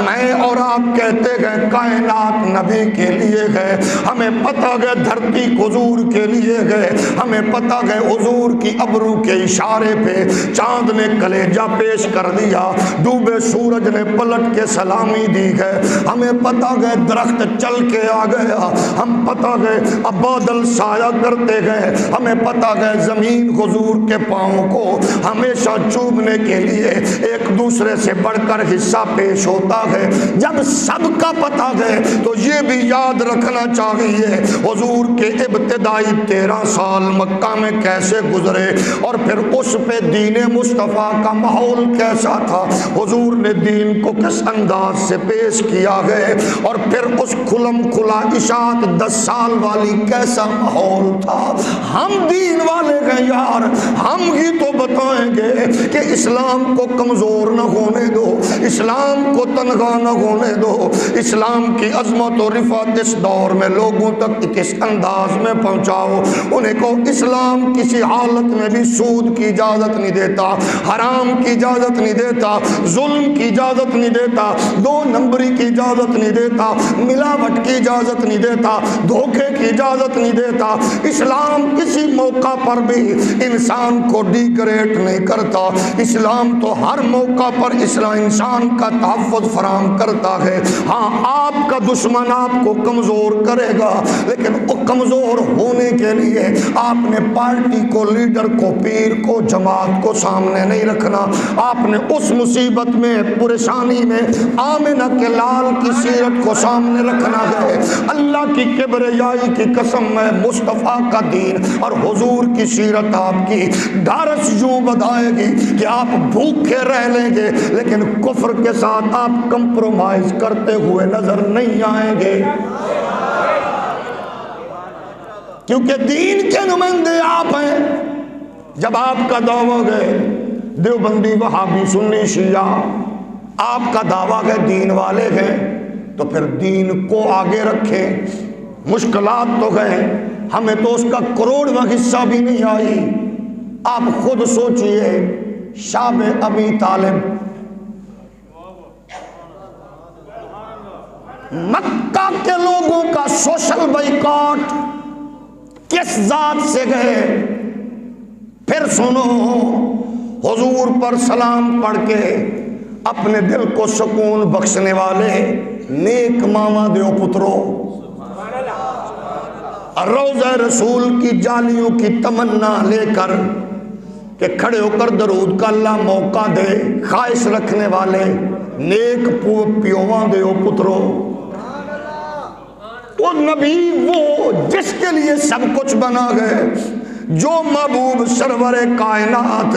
میں اور آپ کہتے گئے کائنات نبی کے لیے گئے، ہمیں پتہ گئے دھرتی حضور کے لیے گئے، ہمیں پتہ گئے حضور کی ابرو کے اشارے پہ چاند نے کلیجہ پیش کر دیا، ڈوبے سورج نے پلٹ کے سلامی دی گئے، ہمیں پتہ گئے درخت چل کے آ گیا، ہم پتہ گئے اب بادل سایہ کرتے گئے، ہمیں پتہ گئے زمین حضور کے پاؤں کو ہمیشہ چومنے کے لیے ایک دوسرے سے بڑھ کر حصہ پیش ہوتا ہے۔ جب سب کا پتہ گئے تو یہ بھی یاد رکھنا چاہیے حضور کے ابتدائی 13 سال مکہ میں کیسے گزرے، اور پھر اس پہ دین مصطفیٰ کا ماحول کیسا تھا، حضور نے دین کو کس انداز سے پیش کیا گئے، اور پھر اس کھلم کھلا اشاعت 10 سال والی کیسا ماحول تھا۔ ہم دین والے ہیں یار، ہم ہی تو بتائیں گے کہ اسلام کو کمزور نہ ہونے دو، اسلام کو تنہا نہ ہونے دو، اسلام کی عظمت و رفعت اس دور میں لوگوں تک کس انداز میں پہنچاؤ۔ انہیں کو اسلام کسی حالت میں بھی سود کی اجازت نہیں دیتا، حرام کی اجازت نہیں دیتا، ظلم کی اجازت نہیں دیتا، 2 نمبری کی اجازت نہیں دیتا، ملاوٹ کی اجازت نہیں دیتا، دھوکے کی اجازت نہیں دیتا۔ اسلام کسی موقع پر بھی انسان کو ڈیگریڈ نہیں کرتا، اسلام تو ہر موقع پر انسان کا تحفظ فراہم کرتا ہے۔ ہاں آپ کا دشمن آپ کو کمزور کرے گا، لیکن وہ کمزور ہونے کے لیے آپ نے پارٹی کو، لیڈر کو، پیر کو، جماعت کو سامنے نہیں رکھنا۔ آپ نے اس مصیبت میں، پریشانی میں آمنہ کے لال کی سیرت کو سامنے رکھنا ہے۔ اللہ کی کبریائی کی قسم ہے، مصطفیٰ کا دین اور حضور کی سیرت آپ کی ڈھارس یوں بدائے گی کہ آپ بھوکے رہ لیں گے، لیکن کفر کے ساتھ آپ کمپرومائز کرتے ہوئے نظر نہیں آئیں گے، کیونکہ دین کے نمائندے آپ ہیں۔ جب آپ کا دعویٰ گئے دیوبندی، وہابی، سنی، شیعہ، آپ کا دعویٰ گئے دین والے ہیں، تو پھر دین کو آگے رکھیں۔ مشکلات تو گئے، ہمیں تو اس کا کروڑواں حصہ بھی نہیں آئی۔ آپ خود سوچئے، شاب ابی طالب مکہ کے لوگوں کا سوشل بائیکاٹ کس ذات سے گئے؟ پھر سنو، حضور پر سلام پڑھ کے اپنے دل کو سکون بخشنے والے نیک ماما دیو پترو، روضہ رسول کی جالیوں کی تمنا لے کر کہ کھڑے ہو کر درود کا اللہ موقع دے، خواہش رکھنے والے نیک پیوواں دیو پترو، وہ نبی وہ جس کے لیے سب کچھ بنا گئے، جو محبوب سرور کائنات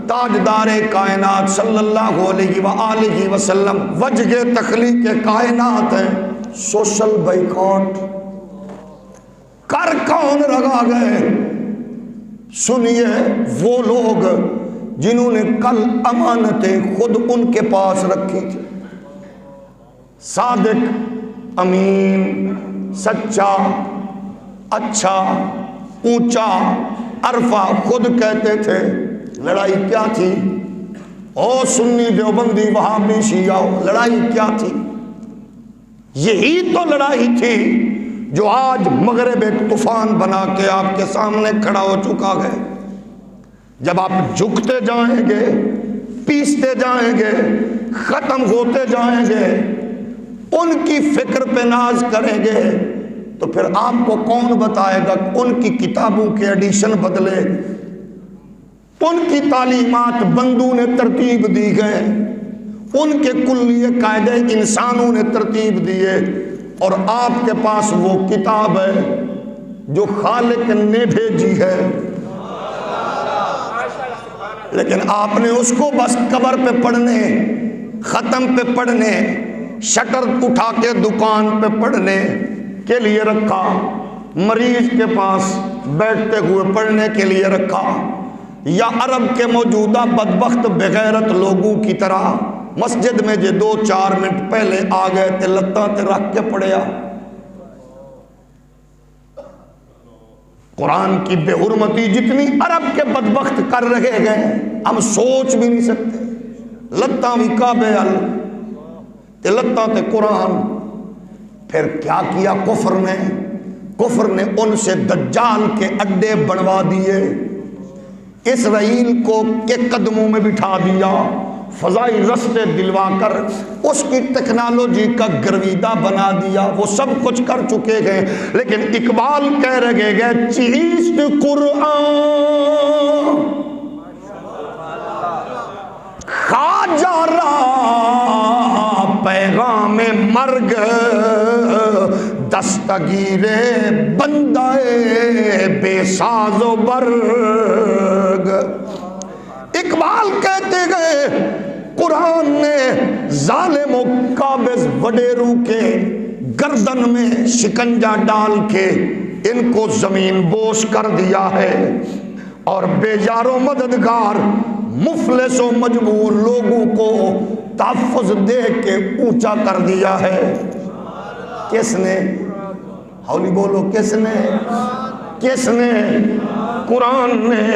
تاجدار کائنات صلی اللہ علیہ وآلہ وسلم وجہ تخلیق کائنات ہے، سوشل بائیکاٹ کر کون لگا گئے؟ سنیے، وہ لوگ جنہوں نے کل امانتیں خود ان کے پاس رکھی تھی، صادق، امین، سچا، اچھا، اونچا، عرفہ، خود کہتے تھے لڑائی کیا تھی؟ او سنی دیوبندی وہابی شیعہ، لڑائی کیا تھی؟ یہی تو لڑائی تھی جو آج مغرب ایک طوفان بنا کے آپ کے سامنے کھڑا ہو چکا ہے۔ جب آپ جھکتے جائیں گے، پیستے جائیں گے، ختم ہوتے جائیں گے، ان کی فکر پہ ناز کریں گے، تو پھر آپ کو کون بتائے گا ان کی کتابوں کے ایڈیشن بدلے، ان کی تعلیمات بندوں نے ترتیب دی گئے، ان کے کلیے قاعدے انسانوں نے ترتیب دیے، اور آپ کے پاس وہ کتاب ہے جو خالق نے بھیجی ہے، لیکن آپ نے اس کو بس قبر پہ پڑھنے، ختم پہ پڑھنے، شٹر اٹھا کے دکان پہ پڑھنے کے لیے رکھا، مریض کے پاس بیٹھتے ہوئے پڑھنے کے لیے رکھا، یا عرب کے موجودہ بدبخت بغیرت لوگوں کی طرح مسجد میں جو 2-4 منٹ پہلے آ گئے تھے لتاں تے رکھ کے پڑھیا۔ قرآن کی بے حرمتی جتنی عرب کے بدبخت کر رہے گئے ہم سوچ بھی نہیں سکتے، لتاں بھی کعبے ال تے لتاں تے قرآن۔ پھر کیا کیا کفر نے ان سے دجال کے اڈے بنوا دیے، اسرائیل کو کے قدموں میں بٹھا دیا، فضائی رستے دلوا کر اس کی ٹیکنالوجی کا گرویدہ بنا دیا، وہ سب کچھ کر چکے گئے، لیکن اقبال کہہ رہے گئے چیست قرآن خواجہ را پیغام مرگ دستگیر بندہ بے ساز و برگ۔ اقبال کہتے گئے قرآن نے ظالم و قابض وڈیروں کے گردن میں شکنجہ ڈال کے ان کو زمین بوس کر دیا ہے، اور بے یار و مددگار مفلس و مجبور لوگوں کو تحفظ دے کے اونچا کر دیا ہے۔ کس نے؟ ہولی بولو، کس نے؟ قرآن نے۔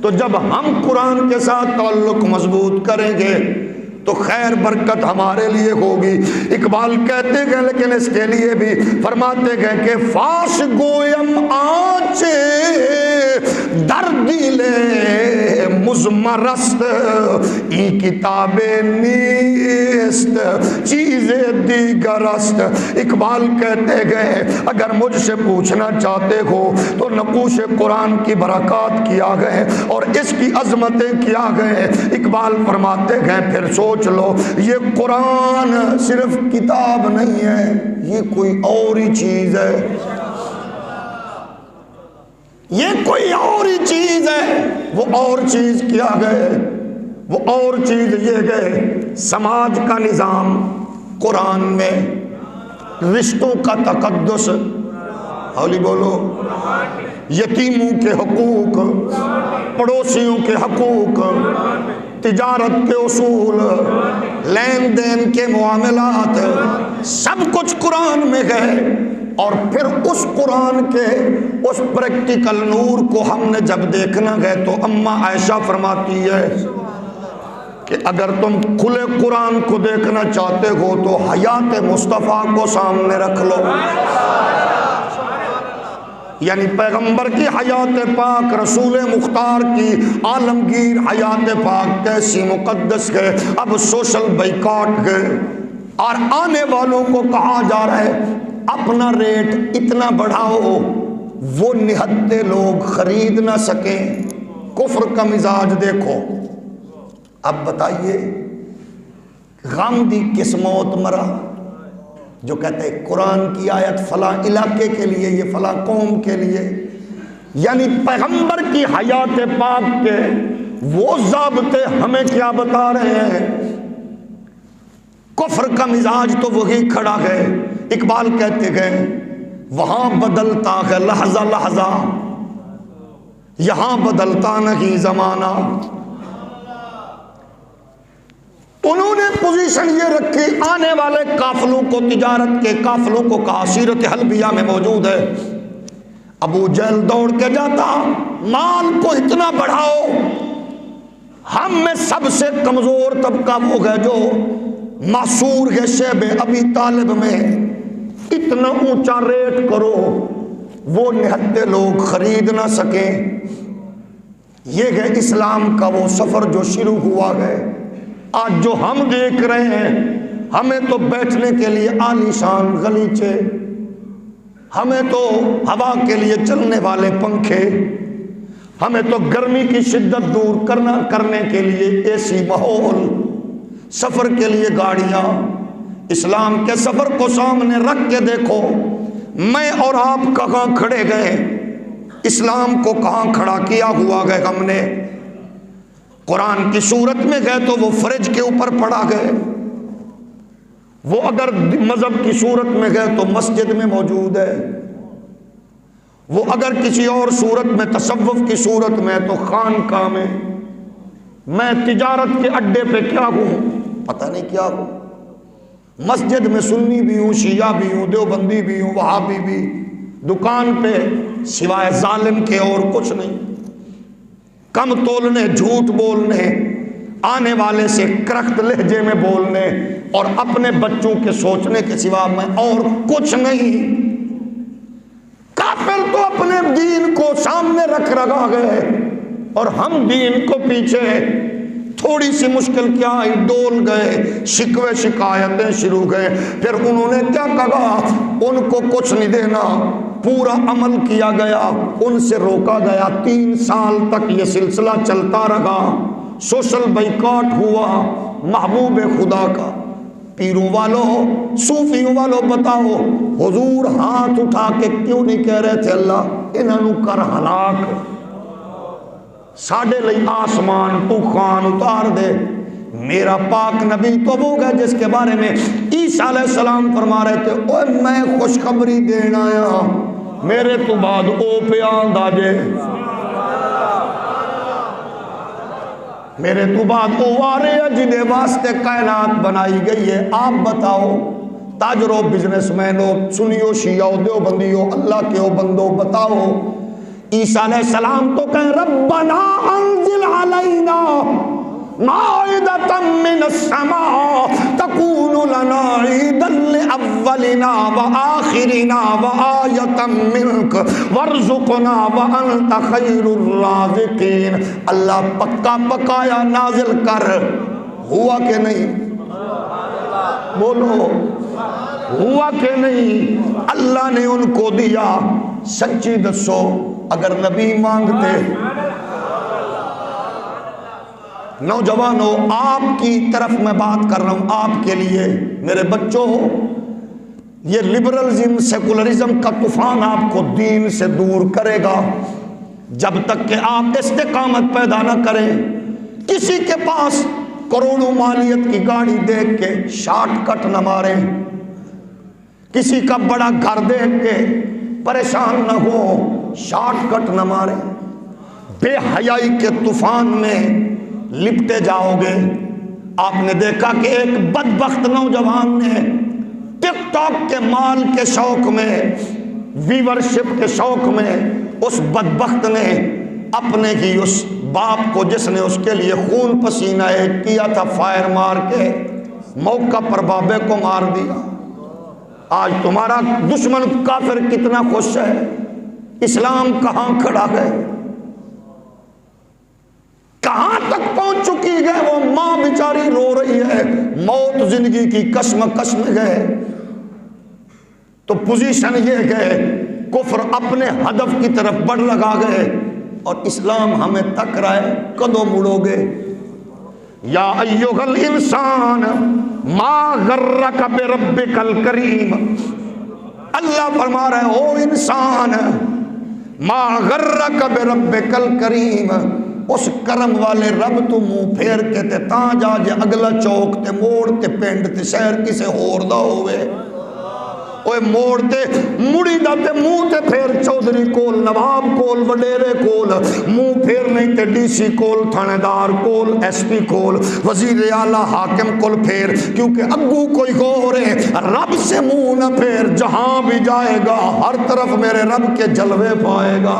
تو جب ہم قرآن کے ساتھ تعلق مضبوط کریں گے تو خیر برکت ہمارے لیے ہوگی۔ اقبال کہتے گئے لیکن اس کے لیے بھی فرماتے گئے کہ فاش گویم آنچے در دیلے مزمرست ای کتاب نیست چیز دیگرست۔ اقبال کہتے گئے اگر مجھ سے پوچھنا چاہتے ہو تو نقوش قرآن کی برکات کیا گئے اور اس کی عظمتیں کیا گئے۔ اقبال فرماتے گئے پھر سوچ لو، یہ قرآن صرف کتاب نہیں ہے، یہ کوئی اور ہی چیز ہے، یہ کوئی اور ہی چیز ہے۔ وہ اور چیز کیا گئے؟ وہ اور چیز یہ گئے سماج کا نظام قرآن میں، رشتوں کا تقدس، ہولی بولو، یتیموں کے حقوق، پڑوسیوں کے حقوق، تجارت کے اصول، لین دین کے معاملات، سب کچھ قرآن میں گئے۔ اور پھر اس قرآن کے اس پریکٹیکل نور کو ہم نے جب دیکھنا گئے تو اماں عائشہ فرماتی ہے کہ اگر تم کھلے قرآن کو دیکھنا چاہتے ہو تو حیات مصطفیٰ کو سامنے رکھ لو، یعنی پیغمبر کی حیات پاک، رسول مختار کی عالمگیر حیات پاک کیسی مقدس ہے۔ اب سوشل بائیکاٹ ہے اور آنے والوں کو کہا جا رہا ہے اپنا ریٹ اتنا بڑھاؤ وہ نہتے لوگ خرید نہ سکیں۔ کفر کا مزاج دیکھو۔ اب بتائیے غم دی کس موت مرا جو کہتے ہیں قرآن کی آیت فلاں علاقے کے لیے، یہ فلاں قوم کے لیے، یعنی پیغمبر کی حیات پاک کے وہ ضابطے ہمیں کیا بتا رہے ہیں؟ کفر کا مزاج تو وہی کھڑا ہے۔ اقبال کہتے گئے وہاں بدلتا ہے لحظہ لحظہ، یہاں بدلتا نہیں زمانہ۔ انہوں نے پوزیشن یہ رکھی، آنے والے قافلوں کو، تجارت کے قافلوں کو کہا، سیرت حلبیہ میں موجود ہے، ابو جہل دوڑ کے جاتا مال کو اتنا بڑھاؤ، ہم میں سب سے کمزور طبقہ وہ ہے جو معصور ہے شیب ابی طالب میں، اتنا اونچا ریٹ کرو وہ نہتے لوگ خرید نہ سکیں۔ یہ ہے اسلام کا وہ سفر جو شروع ہوا ہے۔ آج جو ہم دیکھ رہے ہیں، ہمیں تو بیٹھنے کے لیے عالیشان غلیچے، ہمیں تو ہوا کے لیے چلنے والے پنکھے، ہمیں تو گرمی کی شدت دور کرنے کے لیے اے سی ماحول، سفر کے لیے گاڑیاں۔ اسلام کے سفر کو سامنے رکھ کے دیکھو میں اور آپ کہاں کھڑے گئے، اسلام کو کہاں کھڑا کیا ہوا گئے ہم نے۔ قرآن کی صورت میں گئے تو وہ فرج کے اوپر پڑا گئے، وہ اگر مذہب کی صورت میں گئے تو مسجد میں موجود ہے، وہ اگر کسی اور صورت میں تصوف کی صورت میں تو خانقاہ میں۔ میں تجارت کے اڈے پہ کیا ہوں پتہ نہیں کیا ہوں، مسجد میں سنی بھی ہوں، شیعہ بھی ہوں، دیوبندی بھی ہوں، وہابی بھی، دکان پہ سوائے ظالم کے اور کچھ نہیں، کم تولنے، جھوٹ بولنے، آنے والے سے کرخت لہجے میں بولنے اور اپنے بچوں کے سوچنے کے سوا میں اور کچھ نہیں۔ کافر تو اپنے دین کو سامنے رکھ رہا ہے اور ہم دین کو پیچھے۔ تھوڑی سی مشکل کیا آئی ڈول گئے، شکوے شکایتیں شروع گئے، پھر انہوں نے کیا کہا ان کو کچھ نہیں دینا، پورا عمل کیا گیا، ان سے روکا گیا۔ 3 سال تک یہ سلسلہ چلتا رہا، سوشل بائیکاٹ ہوا محبوب خدا کا۔ پیروں والوں، صوفیوں والوں بتاؤ حضور ہاتھ اٹھا کے کیوں نہیں کہہ رہے تھے اللہ انہوں کر ہلاک، ساڑھے لئی آسمان طوفان اتار دے۔ میرا پاک نبی تو وہ گئے جس کے بارے میں عیسیٰ علیہ السلام فرما رہے تھے اوے میں خوشخبری دینا آیا، میرے تو بعد او پہ آندہ جے، میرے تو بعد او آرے ہیں جنہیں واسطے کائنات بنائی گئی ہے۔ آپ بتاؤ تاجروں، بزنس مینوں، سنیو، شیعہ، دیوبندیوں، اللہ کے او بندوں، بتاؤ عیسیٰ علیہ السلام تو کہیں ربنا انزل علینا مائدۃ من السماء تکون لنا عیدا لاولنا وآخرنا وآیۃ منک وارزقنا وانت خیر الرازقین۔ اللہ پکا پکایا نازل کر، ہوا کہ نہیں؟ بولو ہوا کہ نہیں؟ اللہ نے ان کو دیا۔ سچی دسو اگر نبی مانگتے، نوجوانوں آپ کی طرف میں بات کر رہا ہوں، آپ کے لیے میرے بچوں، یہ لبرلزم سیکولرزم کا طوفان آپ کو دین سے دور کرے گا جب تک کہ آپ استقامت پیدا نہ کریں۔ کسی کے پاس کروڑوں مالیت کی گاڑی دیکھ کے شارٹ کٹ نہ ماریں، کسی کا بڑا گھر دیکھ کے پریشان نہ ہو، شارٹ کٹ نہ ماریں، بے حیائی کے طوفان میں لپٹے جاؤ گے۔ آپ نے دیکھا کہ ایک بدبخت نوجوان نے ٹک ٹاک کے مال کے شوق میں، ویورشپ کے شوق میں اس بدبخت نے اپنے ہی اس باپ کو، جس نے اس کے لیے خون پسینہ ایک کیا تھا، فائر مار کے موقع پر بابے کو مار دیا۔ آج تمہارا دشمن کافر کتنا خوش ہے، اسلام کہاں کھڑا ہے، کہاں تک پہنچ چکی ہے۔ وہ ماں بیچاری رو رہی ہے، موت زندگی کی کشمکش میں گئے، تو پوزیشن یہ ہے کفر اپنے ہدف کی طرف بڑھ لگا گئے، اور اسلام ہمیں تک رہا ہے، کدو مڑو گے۔ یا ایھا الانسان ما غرک بربک الکریم، اللہ فرما رہے ہیں او انسان، ما غرک بربک الکریم، اس کرم والے رب تو منہ پھیر کے تے تاں جا جے اگلا چوک تے موڑ تے پنڈ تے شہر کسے ہور دا ہوئے، اوے موڑ تے مڑی دا تے منہ تے پھیر چودھری کول، نواب کول، وڈیرے کول، منہ پھیر نہیں تے ڈی سی کول، تھانے دار کول، ایس پی کول، وزیر اعلیٰ حاکم کول پھیر، کیونکہ اگو کوئی غور ہے، رب سے منہ نہ پھیر، جہاں بھی جائے گا ہر طرف میرے رب کے جلوے پائے گا۔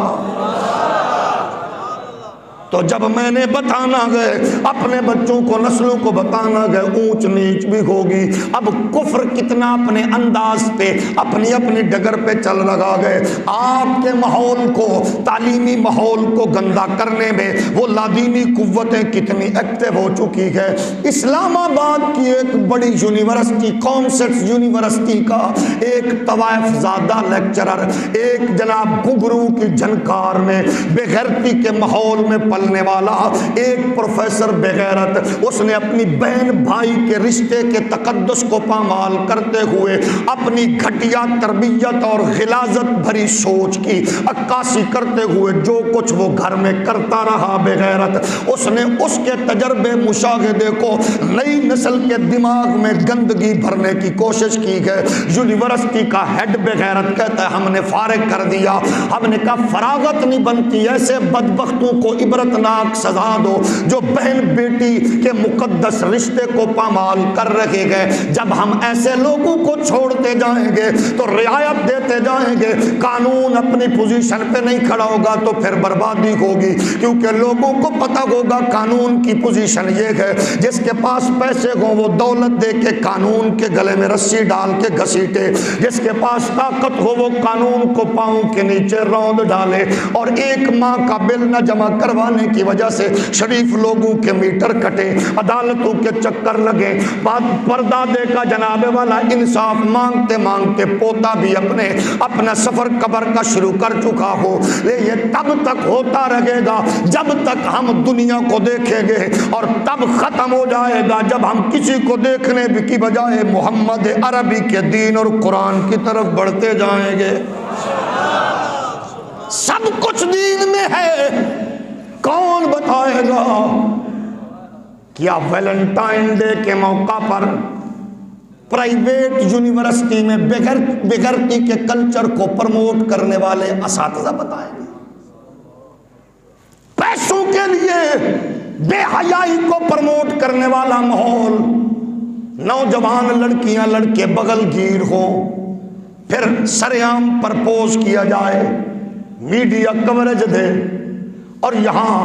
تو جب میں نے بتانا گئے اپنے بچوں کو، نسلوں کو بتانا گئے اونچ نیچ بھی ہوگی، اب کفر کتنا اپنے انداز پہ اپنی اپنی ڈگر پہ چل لگا گئے، آپ کے ماحول کو، تعلیمی ماحول کو گندا کرنے میں وہ لادینی قوتیں کتنی ایکٹیو ہو چکی ہے۔ اسلام آباد کی ایک بڑی یونیورسٹی، کانسیپٹ یونیورسٹی کا ایک طوائف زادہ لیکچرر، ایک جناب گگرو کی جھنکار میں بے غیرتی کے ماحول میں پلنے والا ایک پروفیسر بغیرت، اس نے اپنی بہن بھائی کے رشتے کے تقدس کو پامال کرتے ہوئے اپنی گھٹیا تربیت اور غلاظت بھری سوچ کی عکاسی کرتے ہوئے جو کچھ وہ گھر میں کرتا رہا بغیرت، اس نے اس کے تجربے مشاہدے کو نئی نسل کے دماغ میں گندگی بھرنے کی کوشش کی ہے۔ یونیورسٹی کا ہیڈ بغیرت کہتا ہے ہم نے فارغ کر دیا، ہم نے کہا فراغت نہیں بنتی، ایسے بدبختوں کو عبرت ناک سزا دو جو بہن بیٹی کے مقدس رشتے کو پامال کر رہے گئے۔ جب ہم ایسے لوگوں کو چھوڑتے جائیں گے تو رعایت دیتے جائیں گے، قانون اپنی پوزیشن پہ نہیں کھڑا ہوگا تو پھر بربادی ہوگی، کیونکہ لوگوں کو پتہ ہوگا قانون کی پوزیشن یہ ہے، جس کے پاس پیسے ہوں وہ دولت دے کے قانون کے گلے میں رسی ڈال کے گھسیٹے، جس کے پاس طاقت ہو وہ قانون کو پاؤں کے نیچے روند ڈالے، اور ایک ماہ کا بل نہ جمع کروانے کی وجہ سے شریف لوگوں کے میٹر کٹے، عدالتوں کے چکر لگے، پردادے کا جناب والا انصاف مانگتے مانگتے پوتا بھی اپنا سفر قبر کا شروع کر چکا ہو۔ یہ تب تک ہوتا رہے گا جب تک ہم دنیا کو دیکھیں گے، اور تب ختم ہو جائے گا جب ہم کسی کو دیکھنے کی بجائے محمد عربی کے دین اور قرآن کی طرف بڑھتے جائیں گے۔ سب کچھ دین میں ہے، کون بتائے گا؟ کیا ویلنٹائن ڈے کے موقع پر پرائیویٹ یونیورسٹی میں بغیرتی کے کلچر کو پروموٹ کرنے والے اساتذہ بتائیں گے؟ پیسوں کے لیے بے حیائی کو پروموٹ کرنے والا ماحول، نوجوان لڑکیاں لڑکے بغل گیر ہوں، پھر سرعام پرپوز کیا جائے، میڈیا کوریج دے، اور یہاں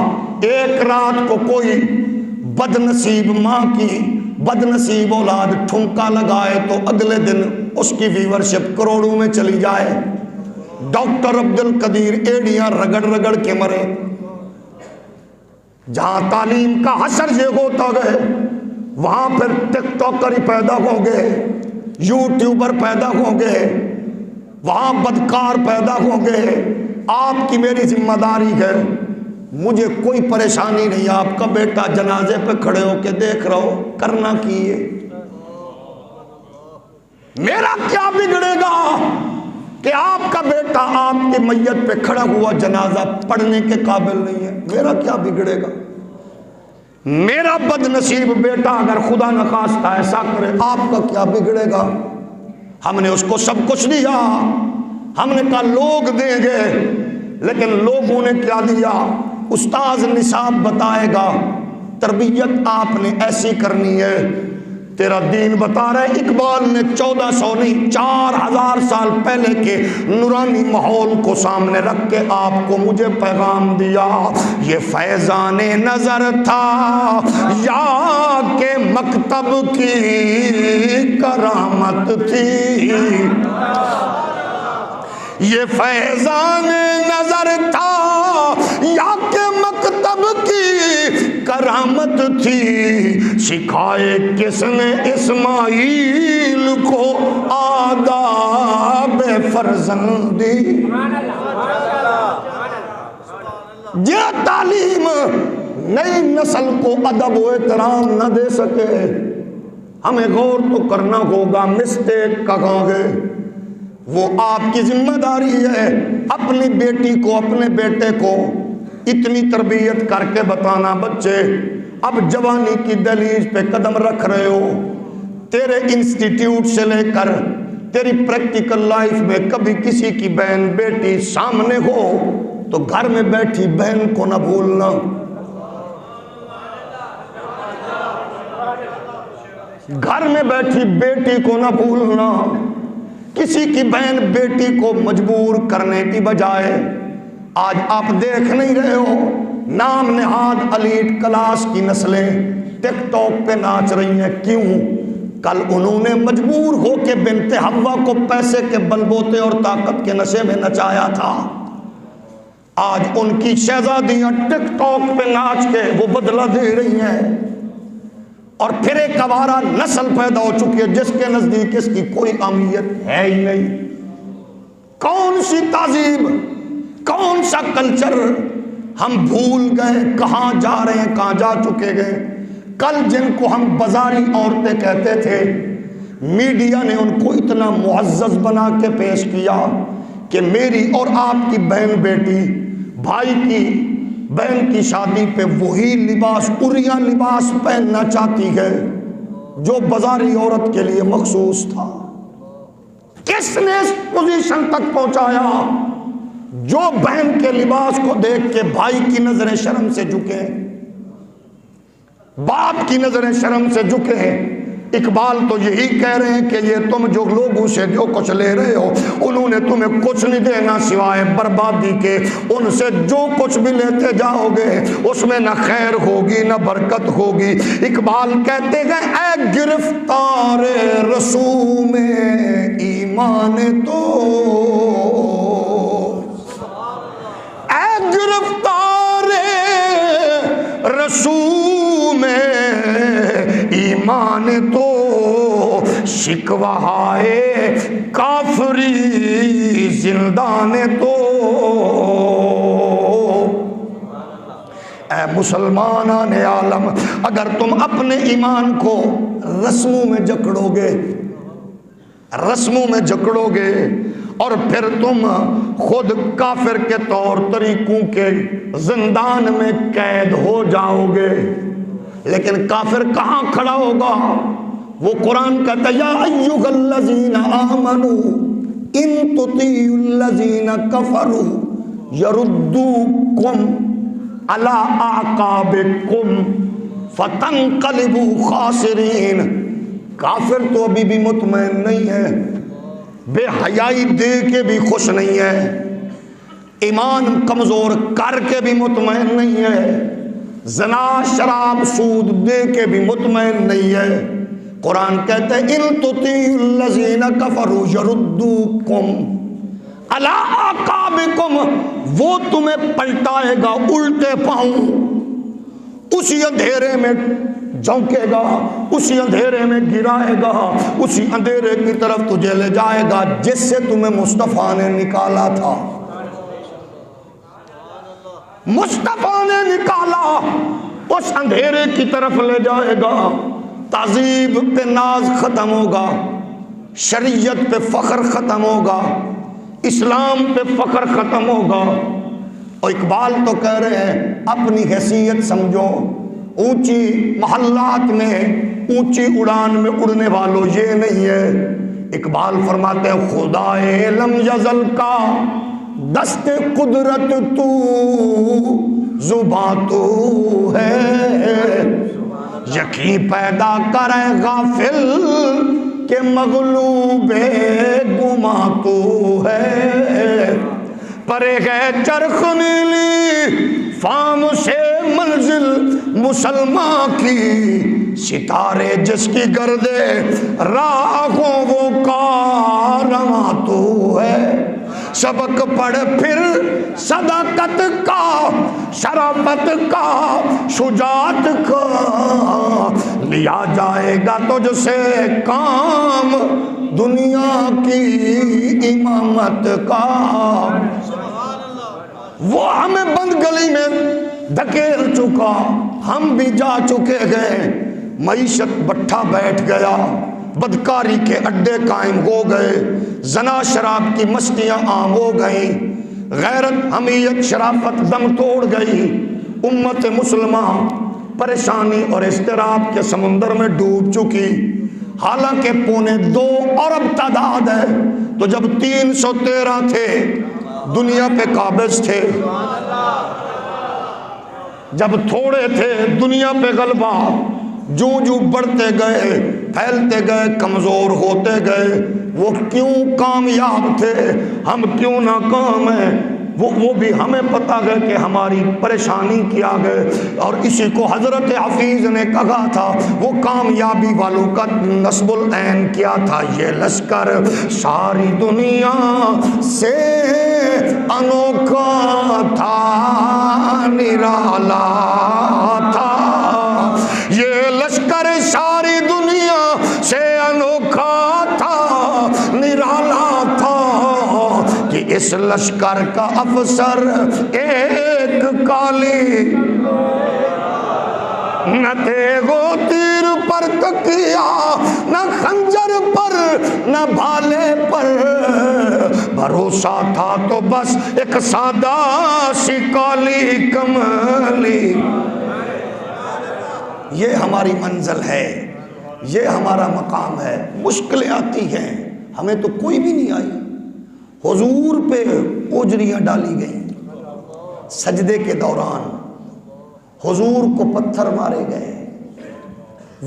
ایک رات کو کوئی بد نصیب ماں کی بد نصیب اولاد ٹھمکا لگائے تو اگلے دن اس کی ویورشپ کروڑوں میں چلی جائے۔ ڈاکٹر عبد القدیر ایڑیاں رگڑ رگڑ کے مرے۔ جہاں تعلیم کا حشر یہ ہوتا گئے وہاں پھر ٹک ٹاکر ہی پیدا ہوں گے، یوٹیوبر پیدا ہوں گے، وہاں بدکار پیدا ہوں گے۔ آپ کی میری ذمہ داری ہے، مجھے کوئی پریشانی نہیں، آپ کا بیٹا جنازے پہ کھڑے ہو کے دیکھ رہا ہو، کرنا کیے، میرا کیا بگڑے گا کہ آپ کا بیٹا آپ کی میت پہ کھڑا ہوا جنازہ پڑھنے کے قابل نہیں ہے، میرا کیا بگڑے گا؟ میرا بد نصیب بیٹا اگر خدا نخواستہ ایسا کرے، آپ کا کیا بگڑے گا؟ ہم نے اس کو سب کچھ دیا، ہم نے کہا لوگ دیں گے، لیکن لوگوں نے کیا دیا؟ استاذ نصاب بتائے گا، تربیت آپ نے ایسی کرنی ہے، تیرا دین بتا رہا ہے۔ اقبال نے 1400 نہیں 4000 سال پہلے کے نورانی ماحول کو سامنے رکھ کے آپ کو مجھے پیغام دیا۔ یہ فیضان نظر تھا یا کہ مکتب کی کرامت تھی، یہ فیضان نظر تھا یا کہ مکتب کی کرامت تھی، سکھائے کس نے اسماعیل کو آداب فرزندی۔ یہ تعلیم نئی نسل کو ادب و احترام نہ دے سکے، ہمیں غور تو کرنا ہوگا مسٹیک کہاں ہے۔ وہ آپ کی ذمہ داری ہے اپنی بیٹی کو اپنے بیٹے کو اتنی تربیت کر کے بتانا، بچے اب جوانی کی دہلیز پہ قدم رکھ رہے ہو، تیرے انسٹیٹیوٹ سے لے کر تیری پریکٹیکل لائف میں کبھی کسی کی بہن بیٹی سامنے ہو تو گھر میں بیٹھی بہن کو نہ بھولنا، گھر میں بیٹھی بیٹی کو نہ بھولنا۔ کسی کی بہن بیٹی کو مجبور کرنے کی بجائے آج آپ دیکھ نہیں رہے ہو نام نہاد ایلیٹ کلاس کی نسلیں ٹک ٹاک پہ ناچ رہی ہیں، کیوں؟ کل انہوں نے مجبور ہو کے بنت حوا کو پیسے کے بلبوتے اور طاقت کے نشے میں نچایا تھا، آج ان کی شہزادیاں ٹک ٹاک پہ ناچ کے وہ بدلہ دے رہی ہیں، اور پھر ایک آوارہ نسل پیدا ہو چکی ہے جس کے نزدیک اس کی کوئی اہمیت ہے ہی نہیں۔ کون سی تہذیب، کون سا کلچر ہم بھول گئے، کہاں جا رہے ہیں، کہاں جا چکے گئے۔ کل جن کو ہم بازاری عورتیں کہتے تھے، میڈیا نے ان کو اتنا معزز بنا کے پیش کیا کہ میری اور آپ کی بہن بیٹی بھائی کی بہن کی شادی پہ وہی لباس عریاں لباس پہننا چاہتی ہے جو بازاری عورت کے لیے مخصوص تھا۔ کس نے اس پوزیشن تک پہنچایا؟ جو بہن کے لباس کو دیکھ کے بھائی کی نظریں شرم سے جھکے، باپ کی نظریں شرم سے جھکے ہیں۔ اقبال تو یہی کہہ رہے ہیں کہ یہ تم جو لوگوں سے جو کچھ لے رہے ہو انہوں نے تمہیں کچھ نہیں دینا سوائے بربادی کے، ان سے جو کچھ بھی لیتے جاؤ گے اس میں نہ خیر ہوگی نہ برکت ہوگی۔ اقبال کہتے ہیں اے گرفتار رسوم ایمان تو، اے گرفتار رسوم ایمان تو، شکوہ کافری زندان تو۔ اے مسلمانان عالم، اگر تم اپنے ایمان کو رسموں میں جکڑو گے، رسموں میں جکڑو گے اور پھر تم خود کافر کے طور طریقوں کے زندان میں قید ہو جاؤ گے، لیکن کافر کہاں کھڑا ہوگا؟ وہ قرآن کہتا ہے یا ایھا الذین آمنوا ان تطیعوا الذین کفروا یردوکم علی اعقابکم فتنقلبوا خاسرین۔ کافر تو ابھی بھی مطمئن نہیں ہے، بے حیائی دے کے بھی خوش نہیں ہے، ایمان کمزور کر کے بھی مطمئن نہیں ہے، زنا شراب سود دے کے بھی مطمئن نہیں ہے۔ قرآن کہتا ہے ان تطیعوا الذین کفروا یردوکم علی اعقابکم، وہ تمہیں پلٹائے گا الٹے پاؤں، اسی اندھیرے میں جھونکے گا، اسی اندھیرے میں گرائے گا، اسی اندھیرے کی طرف تجھے لے جائے گا جس سے تمہیں مصطفیٰ نے نکالا تھا۔ مصطفیٰ نے نکالا، اس اندھیرے کی طرف لے جائے گا۔ تہذیب پہ ناز ختم ہوگا، شریعت پہ فخر ختم ہوگا، اسلام پہ فخر ختم ہوگا۔ اور اقبال تو کہہ رہے ہیں اپنی حیثیت سمجھو، اونچی محلات میں اونچی اڑان میں اڑنے والوں یہ نہیں ہے۔ اقبال فرماتے ہیں خدائے لم یزل کا دست قدرت تو، زباں تو ہے، یقین پیدا کرے غافل کہ مغلوب گما تو ہے، پرے گئے چرخ نیلی فام سے منزل مسلمان کی، ستارے جس کی گردے راہوں وہ کارواں تو ہے، سبق پڑھ پھر صداقت کا، شرافت کا، شجاعت کا، لیا جائے گا تجھ سے کام دنیا کی امامت کا۔ وہ ہمیں بند گلی میں دھکیل چکا، ہم بھی جا چکے گئے، معیشت بٹھا بیٹھ گیا، بدکاری کے اڈے قائم ہو گئے، زنا شراب کی مستیاں عام ہو گئیں، غیرت حمیت شرافت دم توڑ گئی، امت مسلمہ پریشانی اور اضطراب کے سمندر میں ڈوب چکی، حالانکہ 2.25 ارب تعداد ہے، تو جب 313 تھے دنیا پہ قابض تھے، جب تھوڑے تھے دنیا پہ غلبہ، جو بڑھتے گئے پھیلتے گئے کمزور ہوتے گئے، وہ کیوں کامیاب تھے ہم کیوں ناکام ہیں، وہ بھی ہمیں پتہ ہے کہ ہماری پریشانی کیا گئے، اور اسی کو حضرت حفیظ نے کہا تھا، وہ کامیابی والوں کا نصب العین کیا تھا، یہ لشکر ساری دنیا سے انوکھا تھا، نرالا تھا، یہ لشکر ساری دنیا سے انوکھا تھا، نرالا تھا، کہ اس لشکر کا افسر ایک کالی، نہ تیغ و تیر پر تکیا، نہ خنجر پر نہ بھالے پر، بھروسہ تھا تو بس ایک سادہ سی کالی کملی۔ یہ ہماری منزل ہے، یہ ہمارا مقام ہے۔ مشکلیں آتی ہیں، ہمیں تو کوئی بھی نہیں آئی، حضور پہ اوجریاں ڈالی گئیں، سجدے کے دوران حضور کو پتھر مارے گئے،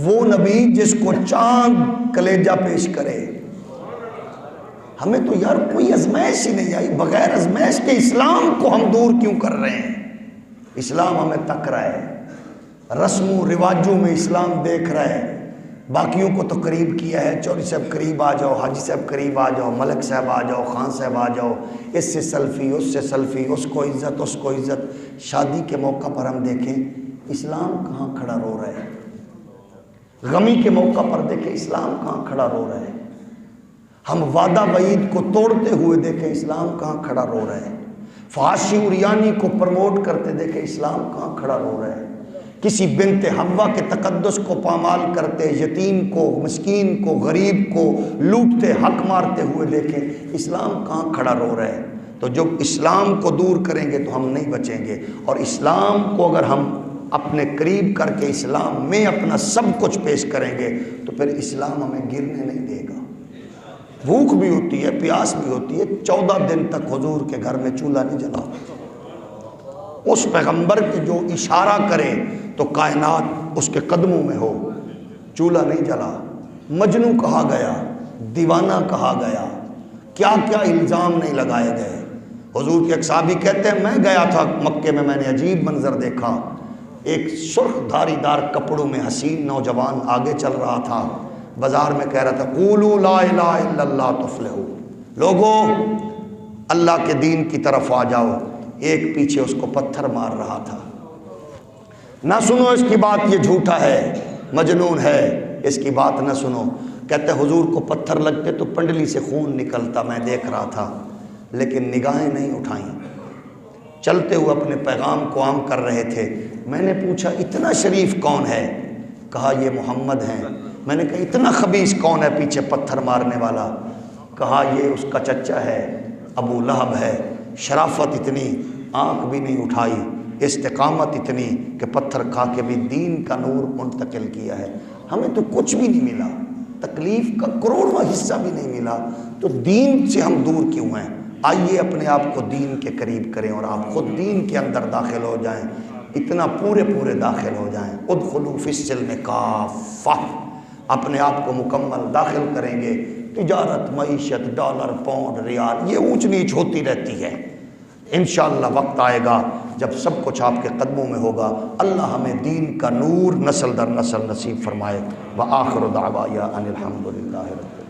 وہ نبی جس کو چاند کلیجہ پیش کرے، ہمیں تو یار کوئی ازمائش ہی نہیں آئی، بغیر ازمائش کے اسلام کو ہم دور کیوں کر رہے ہیں؟ اسلام ہمیں تک رہا ہے، رسم و رواجوں میں اسلام دیکھ رہا ہے، باقیوں کو تو قریب کیا ہے، چودھری صاحب قریب آ جاؤ، حاجی صاحب قریب آ جاؤ، ملک صاحب آ جاؤ، خان صاحب آ جاؤ، اس سے سیلفی اس سے سیلفی، اس کو عزت اس کو عزت۔ شادی کے موقع پر ہم دیکھیں اسلام کہاں کھڑا رو رہا ہے، غمی کے موقع پر دیکھیں اسلام کہاں کھڑا رو رہا ہے، ہم وعدہ وعید کو توڑتے ہوئے دیکھیں اسلام کہاں کھڑا رو رہا ہے، فحاشی عریانی کو پروموٹ کرتے دیکھیں اسلام کہاں کھڑا رو رہا ہے، کسی بنت حوا کے تقدس کو پامال کرتے، یتیم کو، مسکین کو، غریب کو لوٹتے حق مارتے ہوئے دیکھیں اسلام کہاں کھڑا رو رہا ہے۔ تو جب اسلام کو دور کریں گے تو ہم نہیں بچیں گے، اور اسلام کو اگر ہم اپنے قریب کر کے اسلام میں اپنا سب کچھ پیش کریں گے تو پھر اسلام ہمیں گرنے نہیں دے گا۔ بھوک بھی ہوتی ہے، پیاس بھی ہوتی ہے، 14 دن تک حضور کے گھر میں چولہا نہیں جلا، اس پیغمبر کے جو اشارہ کرے تو کائنات اس کے قدموں میں ہو، چولہا نہیں جلا، مجنو کہا گیا، دیوانہ کہا گیا، کیا کیا الزام نہیں لگائے گئے۔ حضور کے ایک صحابی کہتے ہیں میں گیا تھا مکے میں نے عجیب منظر دیکھا، ایک سرخ دھاری دار کپڑوں میں حسین نوجوان آگے چل رہا تھا، بازار میں کہہ رہا تھا قولوا لا الہ الا اللہ تفلحوا، لوگوں اللہ کے دین کی طرف آ جاؤ، ایک پیچھے اس کو پتھر مار رہا تھا، نہ سنو اس کی بات، یہ جھوٹا ہے، مجنون ہے، اس کی بات نہ سنو۔ کہتے حضور کو پتھر لگتے تو پنڈلی سے خون نکلتا، میں دیکھ رہا تھا، لیکن نگاہیں نہیں اٹھائیں، چلتے ہوئے اپنے پیغام کو عام کر رہے تھے۔ میں نے پوچھا اتنا شریف کون ہے؟ کہا یہ محمد ہیں۔ میں نے کہا اتنا خبیث کون ہے پیچھے پتھر مارنے والا؟ کہا یہ اس کا چچا ہے، ابو لہب ہے۔ شرافت اتنی، آنکھ بھی نہیں اٹھائی، استقامت اتنی کہ پتھر کھا کے بھی دین کا نور منتقل کیا ہے۔ ہمیں تو کچھ بھی نہیں ملا، تکلیف کا کروڑواں حصہ بھی نہیں ملا، تو دین سے ہم دور کیوں ہیں؟ آئیے اپنے آپ کو دین کے قریب کریں اور آپ خود دین کے اندر داخل ہو جائیں۔ اتنا پورے پورے داخل ہو جائیں. ادخلوا فی السلم کافہ، اپنے آپ کو مکمل داخل کریں گے. تجارت، معیشت، ڈالر، پاؤنڈ، ریال، یہ اونچ نیچ ہوتی رہتی ہے. انشاءاللہ وقت آئے گا جب سب کچھ آپ کے قدموں میں ہوگا. اللہ ہمیں دین کا نور نسل در نسل نصیب فرمائے. وآخر دعوایا ان الحمدللہ رب